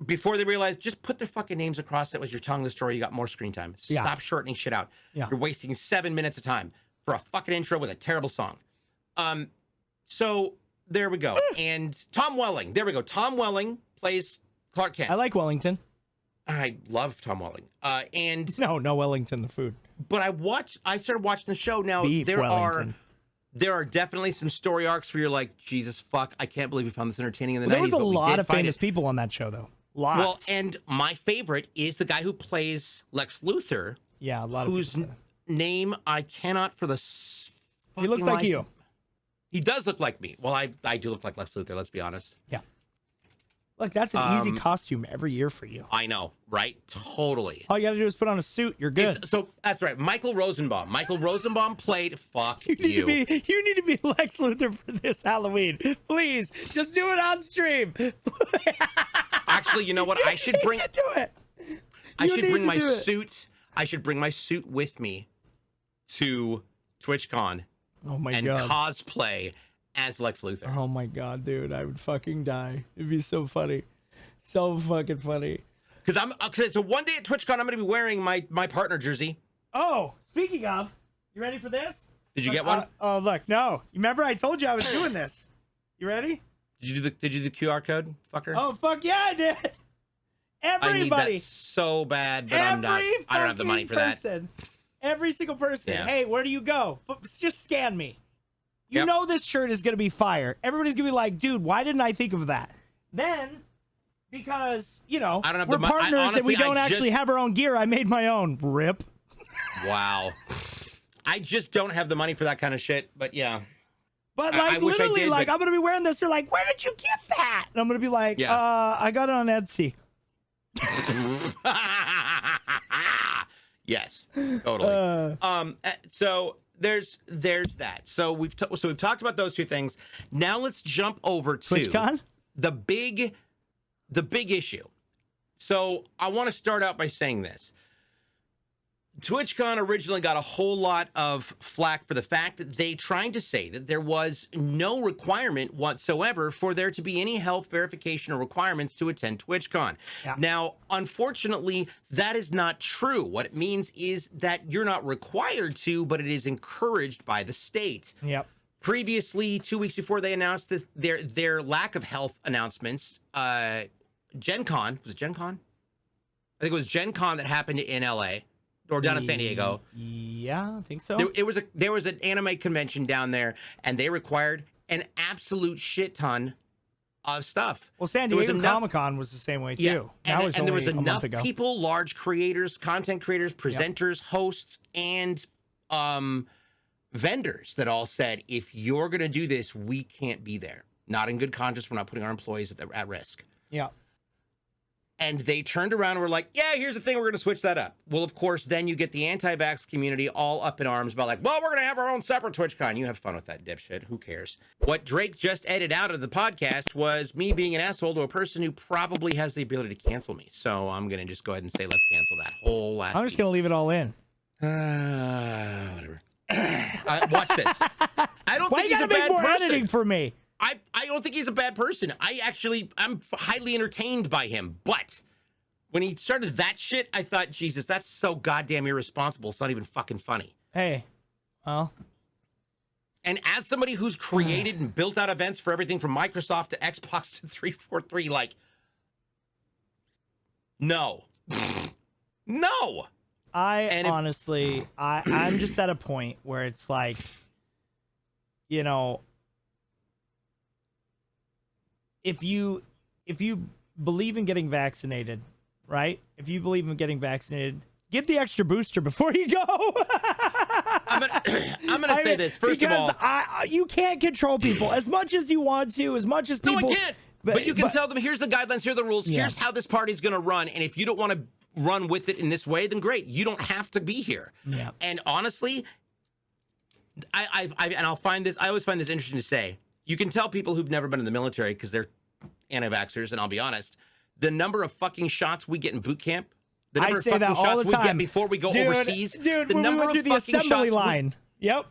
Before they realized, just put their fucking names across it with your tongue the story, you got more screen time. Stop shortening shit out. Yeah. You're wasting 7 minutes of time for a fucking intro with a terrible song. So there we go. And Tom Welling, there we go. Tom Welling plays Clark Kent. I like Wellington. I love Tom Welling. And no Wellington, the food. But I started watching the show. Now there are definitely some story arcs where you're like, Jesus fuck, I can't believe we found this entertaining in the 90s. There was a lot of famous people on that show, though. Lots. Well, and my favorite is the guy who plays Lex Luthor. Yeah, a lot whose name I cannot for the. He looks like you. He does look like me. Well, I do look like Lex Luthor. Let's be honest. Yeah. Look, that's an easy costume every year for you. I know, right? Totally. All you got to do is put on a suit. You're good. So that's right. Michael Rosenbaum. Michael Rosenbaum played. Fuck you. You need to be Lex Luthor for this Halloween. Please, just do it on stream. Actually, you know what? I should bring. Do it. I should bring my suit. I should bring my suit with me to TwitchCon. Oh my god. And cosplay as Lex Luthor. Oh my god, dude, I would fucking die. It'd be so funny, so fucking funny. Because so one day at TwitchCon, I'm gonna be wearing my partner jersey. Oh, speaking of, you ready for this? Did you get one? Oh look, no. You remember I told you I was doing this? You ready? Did you do the QR code, fucker? Oh fuck yeah, I did. Everybody. I need that so bad, but I don't have the money for that. Every single person. Yeah. Hey, where do you go? Just scan me. You know this shirt is going to be fire. Everybody's going to be like, dude, why didn't I think of that? Then, because, you know, we're partners and we don't actually have our own gear, I made my own. Rip. Wow. I just don't have the money for that kind of shit, but yeah. But like, literally, like, I'm going to be wearing this. You're like, where did you get that? And I'm going to be like, I got it on Etsy. Yes, totally. So there's that. So we've talked about those two things. Now let's jump over to TwitchCon? the big issue. So I want to start out by saying this. TwitchCon originally got a whole lot of flack for the fact that they tried to say that there was no requirement whatsoever for there to be any health verification or requirements to attend TwitchCon. Yeah. Now, unfortunately, that is not true. What it means is that you're not required to, but it is encouraged by the state. Yep. Previously, 2 weeks before they announced that their lack of health announcements, Gen Con, was it Gen Con? I think it was Gen Con that happened in LA. Or down in San Diego. Yeah, I think so. There was an anime convention down there, and they required an absolute shit ton of stuff. Well, San Diego Comic-Con was the same way too. Yeah, and there was enough people, large creators, content creators, presenters, hosts, and vendors that all said, if you're going to do this, we can't be there. Not in good conscience. We're not putting our employees at risk. Yeah. And they turned around and were like, yeah, here's the thing, we're going to switch that up. Well, of course, then you get the anti-vax community all up in arms about like, well, we're going to have our own separate TwitchCon. You have fun with that, dipshit. Who cares? What Drake just edited out of the podcast was me being an asshole to a person who probably has the ability to cancel me. So I'm going to just go ahead and say, let's cancel that whole last I'm just going to leave it all in. Whatever. Watch this. I don't Why think he's a bad person. Why you got to make more editing for me? I don't think he's a bad person. I'm highly entertained by him. But when he started that shit, I thought, Jesus, that's so goddamn irresponsible. It's not even fucking funny. Hey, well. And as somebody who's created and built out events for everything from Microsoft to Xbox to 343, like, no. No. Honestly, I'm just at a point where it's like, you know, if you believe in getting vaccinated, right? If you believe in getting vaccinated, get the extra booster before you go. I'm gonna say this first of all. You can't control people as much as you want to, as much as people. No, I can't. But you can tell them, here's the guidelines, here are the rules, here's how this party's going to run. And if you don't want to run with it in this way, then great. You don't have to be here. Yeah. And honestly, I always find this interesting to say. You can tell people who've never been in the military because they're anti-vaxxers, and I'll be honest, the number of fucking shots we get in boot camp, the number of fucking shots we get before we go overseas, dude, the when number we went of to the fucking assembly shots line. Yep.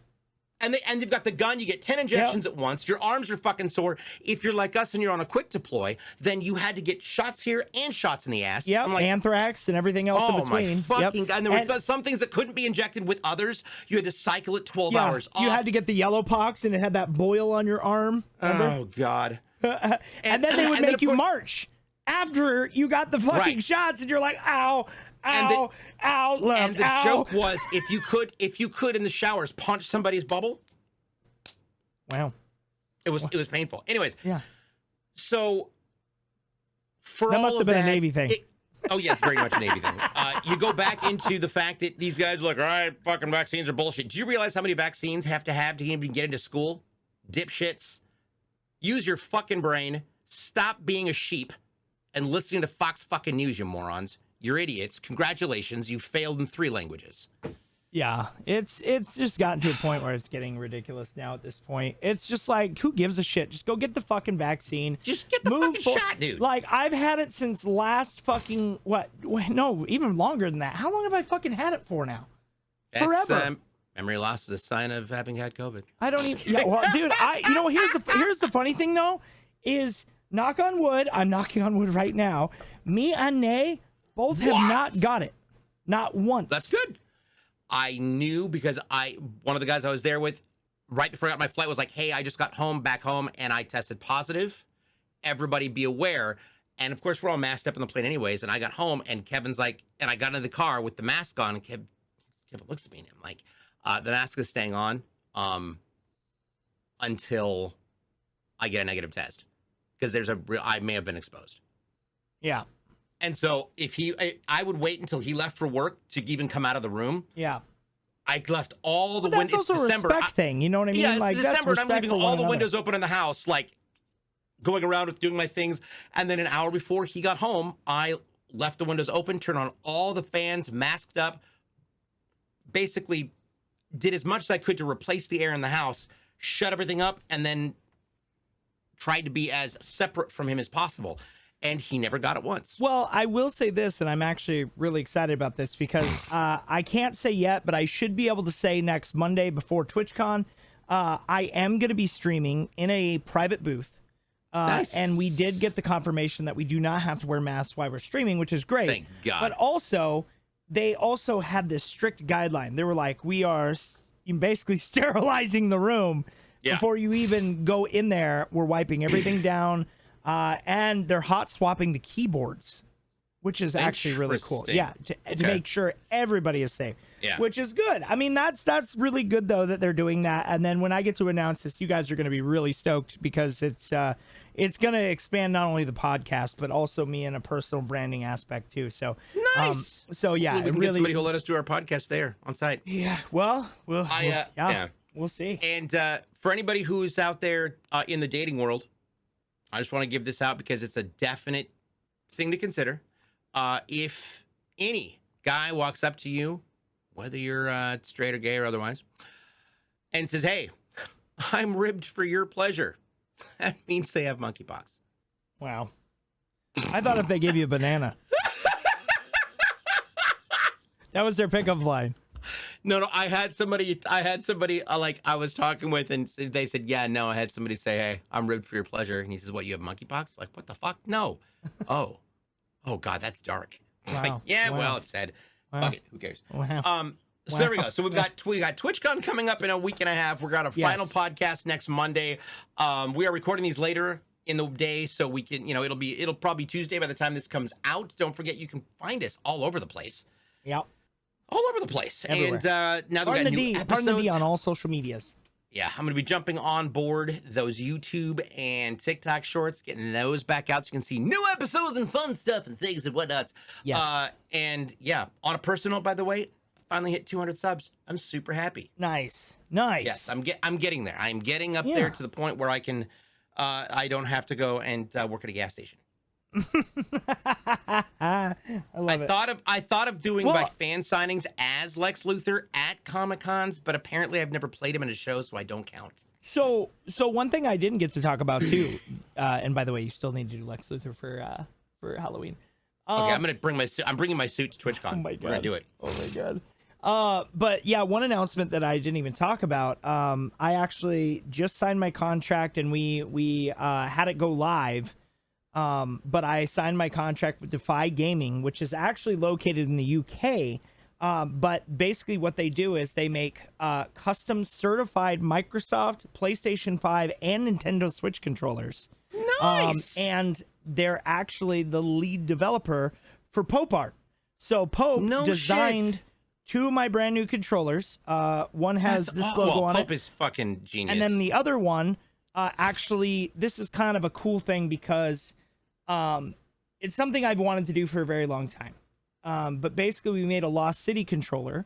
And they've got the gun. You get 10 injections at once. Your arms are fucking sore. If you're like us and you're on a quick deploy, then you had to get shots here and shots in the ass. Yep, I'm like, anthrax and everything else in between. My fucking God. And there were some things that couldn't be injected with others. You had to cycle it 12 hours off. You had to get the yellow pox and it had that boil on your arm. Remember? Oh, God. and then they would make you march after you got the fucking shots and you're like, ow. Ow, ow, left, and the joke was, if you could in the showers punch somebody's bubble. Wow. It was painful. Anyways. Yeah. So for that all must have been a Navy thing. Oh yes, very much a Navy thing. You go back into the fact that these guys are like, all right, fucking vaccines are bullshit. Do you realize how many vaccines have to even get into school? Dipshits. Use your fucking brain. Stop being a sheep and listening to Fox fucking News, you morons. You're idiots. Congratulations, you failed in 3 languages. Yeah, it's just gotten to a point where it's getting ridiculous now at this point. It's just like, who gives a shit? Just go get the fucking vaccine. Just get the fucking shot, dude. Like, I've had it since last fucking, no, even longer than that. How long have I fucking had it for now? Forever. Memory loss is a sign of having had COVID. I don't even, dude, here's the funny thing though, is knock on wood, I'm knocking on wood right now, me and Nay both have not got it. Not once. That's good. I knew because one of the guys I was there with right before I got my flight was like, hey, I just got back home, and I tested positive. Everybody be aware. And of course, we're all masked up on the plane anyways. And I got home, and Kevin's like, and I got into the car with the mask on, and Kevin looks at me and I'm like, the mask is staying on until I get a negative test. Because I may have been exposed. Yeah. And so I would wait until he left for work to even come out of the room. Yeah. I left all the windows. That's also a respect thing. You know what I mean? Yeah, like, it's December, and I'm leaving all the another. windows open in the house, like going around with doing my things. And then an hour before he got home, I left the windows open, turned on all the fans, masked up, basically did as much as I could to replace the air in the house, shut everything up, and then tried to be as separate from him as possible. And he never got it once. Well, I will say this, and I'm actually really excited about this because I can't say yet, but I should be able to say next Monday before TwitchCon, I am going to be streaming in a private booth. Nice. And we did get the confirmation that we do not have to wear masks while we're streaming, which is great. Thank God. But also, they also had this strict guideline. They were like, we are basically sterilizing the room before you even go in there. We're wiping everything down. And they're hot swapping the keyboards, which is actually really cool. Yeah, to make sure everybody is safe. Yeah, which is good. I mean, that's really good though that they're doing that. And then when I get to announce this, you guys are going to be really stoked because it's going to expand not only the podcast but also me in a personal branding aspect too. So nice. So yeah, we can get somebody who'll let us do our podcast there on site. Yeah. Well, we'll see. And for anybody who's out there in the dating world, I just want to give this out because it's a definite thing to consider. If any guy walks up to you, whether you're straight or gay or otherwise, and says, hey, I'm ribbed for your pleasure, that means they have monkeypox. Wow. I thought if they gave you a banana. That was their pickup line. No, I had somebody like I was talking with, and they said, yeah, no, I had somebody say, hey, I'm ribbed for your pleasure. And he says, what, you have monkeypox? Like, what the fuck? No. Oh God, that's dark. Wow. Like, yeah, well, it said, fuck it, who cares? Wow. So there we go. So we got TwitchCon coming up in a week and a half. We're got a final podcast next Monday. We are recording these later in the day, so we can, it'll probably Tuesday by the time this comes out. Don't forget, you can find us all over the place. Yep. all over the place. Everywhere. And now we got new episodes. Pardon the D on all social medias. Yeah, I'm going to be jumping on board those YouTube and TikTok shorts, getting those back out so you can see new episodes and fun stuff and things and whatnots. Yes. And yeah, on a personal note, by the way, finally hit 200 subs. I'm super happy. Nice. Yes, I'm getting there. I'm getting up there to the point where I can, I don't have to go and work at a gas station. I love it. I thought of doing like fan signings as Lex Luthor at Comic Cons, but apparently I've never played him in a show, so I don't count. So one thing I didn't get to talk about too, and by the way, you still need to do Lex Luthor for Halloween. Okay, I'm bringing my suit to TwitchCon. Oh my god, we're gonna do it. Oh my god. But yeah, one announcement that I didn't even talk about. I actually just signed my contract, and we had it go live. But I signed my contract with Defy Gaming, which is actually located in the UK. But basically what they do is they make custom certified Microsoft, PlayStation 5, and Nintendo Switch controllers. Nice! And they're actually the lead developer for Pope Art. So Pope designed two of my brand new controllers. One has this logo on it. Pope is fucking genius. And then the other one, actually, this is kind of a cool thing because it's something I've wanted to do for a very long time. But basically we made a Lost City controller,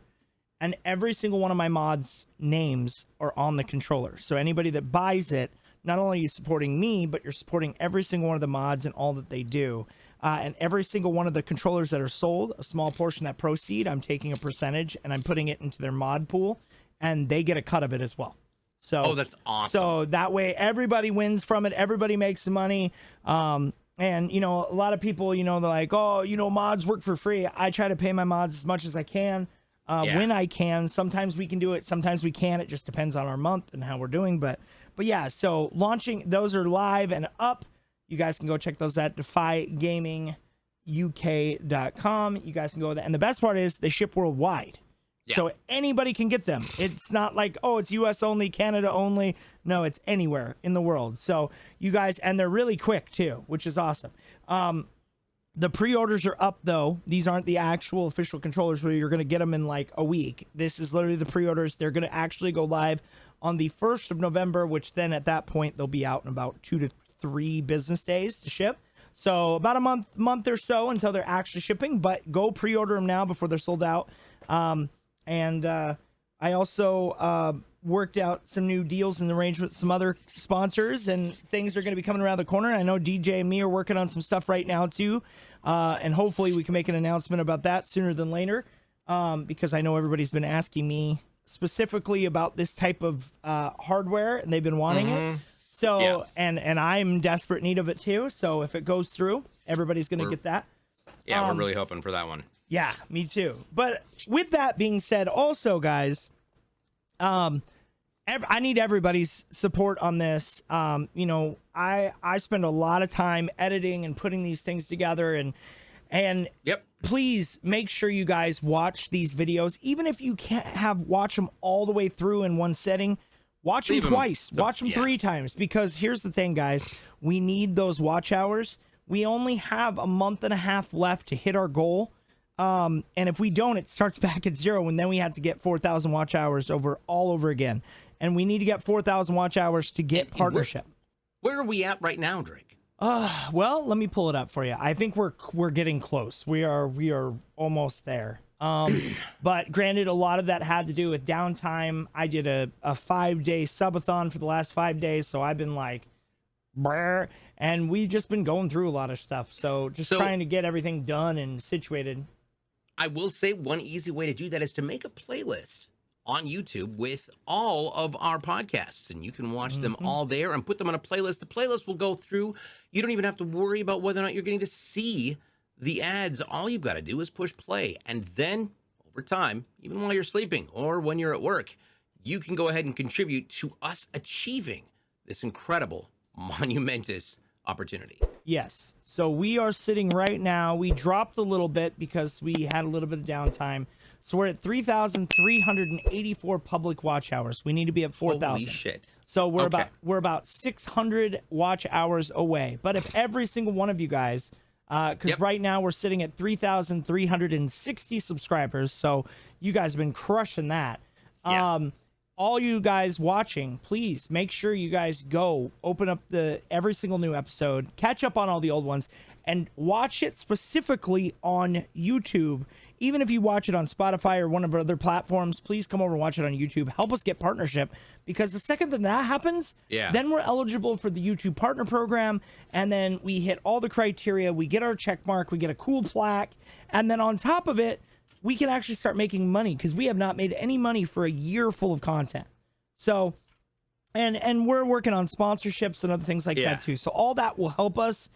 and every single one of my mods' names are on the controller. So anybody that buys it, not only are you supporting me, but you're supporting every single one of the mods and all that they do. And every single one of the controllers that are sold, a small portion that proceed, I'm taking a percentage and I'm putting it into their mod pool, and they get a cut of it as well. So, that's awesome. So that way everybody wins from it. Everybody makes the money. And, you know, a lot of people, you know, they're like, oh, you know, mods work for free. I try to pay my mods as much as I can when I can. Sometimes we can do it. Sometimes we can't. It just depends on our month and how we're doing. But yeah, so launching, those are live and up. You guys can go check those at defygaminguk.com. You guys can go there. And the best part is they ship worldwide. Yeah. So anybody can get them. It's not like, oh, it's US only, Canada only. No, it's anywhere in the world. So you guys, and they're really quick too, which is awesome. The pre-orders are up though. These aren't the actual official controllers where you're going to get them in like a week. This is literally the pre-orders. They're going to actually go live on the 1st of November, which then at that point they'll be out in about 2 to 3 business days to ship. So about a month or so until they're actually shipping, but go pre-order them now before they're sold out. And I also worked out some new deals and arranged with some other sponsors, and things are going to be coming around the corner. I know DJ and me are working on some stuff right now too, and hopefully we can make an announcement about that sooner than later, because I know everybody's been asking me specifically about this type of hardware, and they've been wanting it. So, and I'm desperate need of it too. So if it goes through, everybody's going to get that. Yeah, we're really hoping for that one. Yeah, me too. But with that being said, also, guys, I need everybody's support on this. You know, I spend a lot of time editing and putting these things together, and please make sure you guys watch these videos. Even if you can't watch them all the way through in one setting, watch them twice, watch them 3 times, because here's the thing, guys, we need those watch hours. We only have a month and a half left to hit our goal. And if we don't, it starts back at 0, and then we have to get 4,000 watch hours all over again. And we need to get 4,000 watch hours to get partnership. Where are we at right now, Drake? Well, let me pull it up for you. I think we're getting close. We are almost there. But granted, a lot of that had to do with downtime. I did a 5-day subathon for the last 5 days, so I've been like, brr, and we've just been going through a lot of stuff. So trying to get everything done and situated. I will say one easy way to do that is to make a playlist on YouTube with all of our podcasts, and you can watch them all there and put them on a playlist. The playlist will go through. You don't even have to worry about whether or not you're getting to see the ads. All you've got to do is push play, and then over time, even while you're sleeping or when you're at work, you can go ahead and contribute to us achieving this incredible, monumentous opportunity. Yes. So we are sitting right now. We dropped a little bit because we had a little bit of downtime. So we're at 3,384 public watch hours. We need to be at 4,000. Holy shit. So we're about 600 watch hours away. But if every single one of you guys Because right now we're sitting at 3,360 subscribers. So you guys have been crushing that. All you guys watching, please make sure you guys go open up every single new episode, catch up on all the old ones, and watch it specifically on YouTube. Even if you watch it on Spotify or one of our other platforms, please come over and watch it on YouTube. Help us get partnership, because the second that happens, then we're eligible for the YouTube partner program, and then we hit all the criteria, we get our check mark, we get a cool plaque, and then on top of it, we can actually start making money, because we have not made any money for a year full of content. So, and we're working on sponsorships and other things like that too. So all that will help us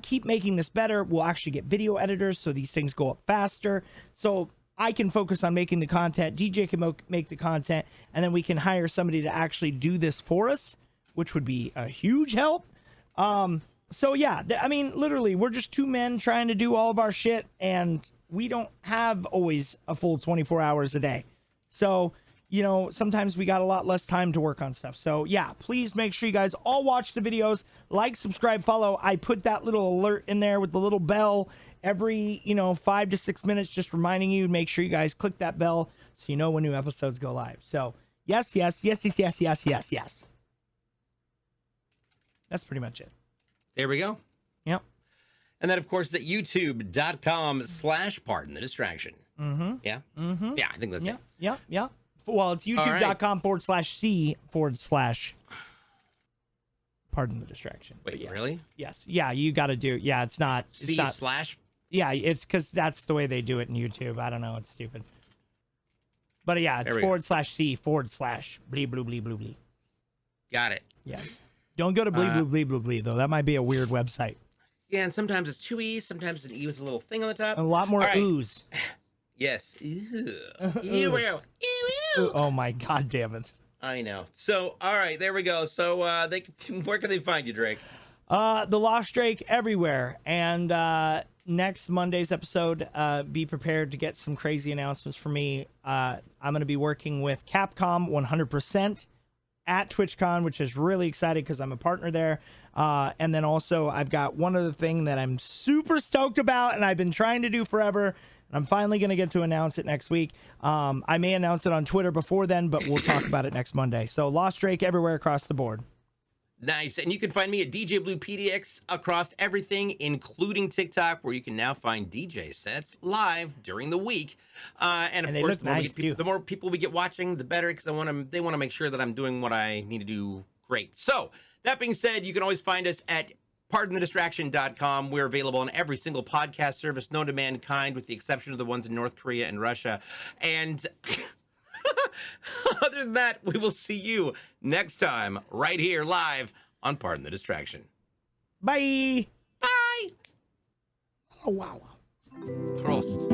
keep making this better. We'll actually get video editors, so these things go up faster. So I can focus on making the content. DJ can make the content, and then we can hire somebody to actually do this for us, which would be a huge help. So yeah, I mean, literally, we're just two men trying to do all of our shit, and we don't have always a full 24 hours a day. So, you know, sometimes we got a lot less time to work on stuff. So yeah, please make sure you guys all watch the videos, like, subscribe, follow. I put that little alert in there with the little bell every, 5 to 6 minutes, just reminding you, make sure you guys click that bell so you know when new episodes go live. So yes. That's pretty much it. There we go. Yep. And that, of course, is at youtube.com/pardonthedistraction. Yeah? Yeah, I think that's it. Yeah. Well, it's youtube.com/c/pardon the distraction. Wait, really? Yes. Yeah, you got to do. Yeah, it's not. C slash? Yeah, it's because that's the way they do it in YouTube. I don't know. It's stupid. But yeah, it's /c/bleep. Got it. Yes. Don't go to bleep, though. That might be a weird website. Yeah, and sometimes it's 2 E's, sometimes an E with a little thing on the top. A lot more oohs. Yes. Ew. Oh my god damn it. I know. So, all right, there we go. So, where can they find you, Drake? The Lost Drake everywhere. And next Monday's episode, be prepared to get some crazy announcements from me. I'm going to be working with Capcom 100% at TwitchCon, which is really exciting because I'm a partner there. And then also I've got one other thing that I'm super stoked about and I've been trying to do forever. And I'm finally going to get to announce it next week. I may announce it on Twitter before then, but we'll talk about it next Monday. So Lost Drake everywhere across the board. Nice. And you can find me at DJBluePDX across everything, including TikTok, where you can now find DJ sets live during the week. And of course, the more people we get watching, the better, because they want to make sure that I'm doing what I need to do great. So that being said, you can always find us at pardonthedistraction.com. We're available on every single podcast service known to mankind, with the exception of the ones in North Korea and Russia. And other than that, we will see you next time right here live on Pardon the Distraction. Bye. Bye. Oh, wow. Prost.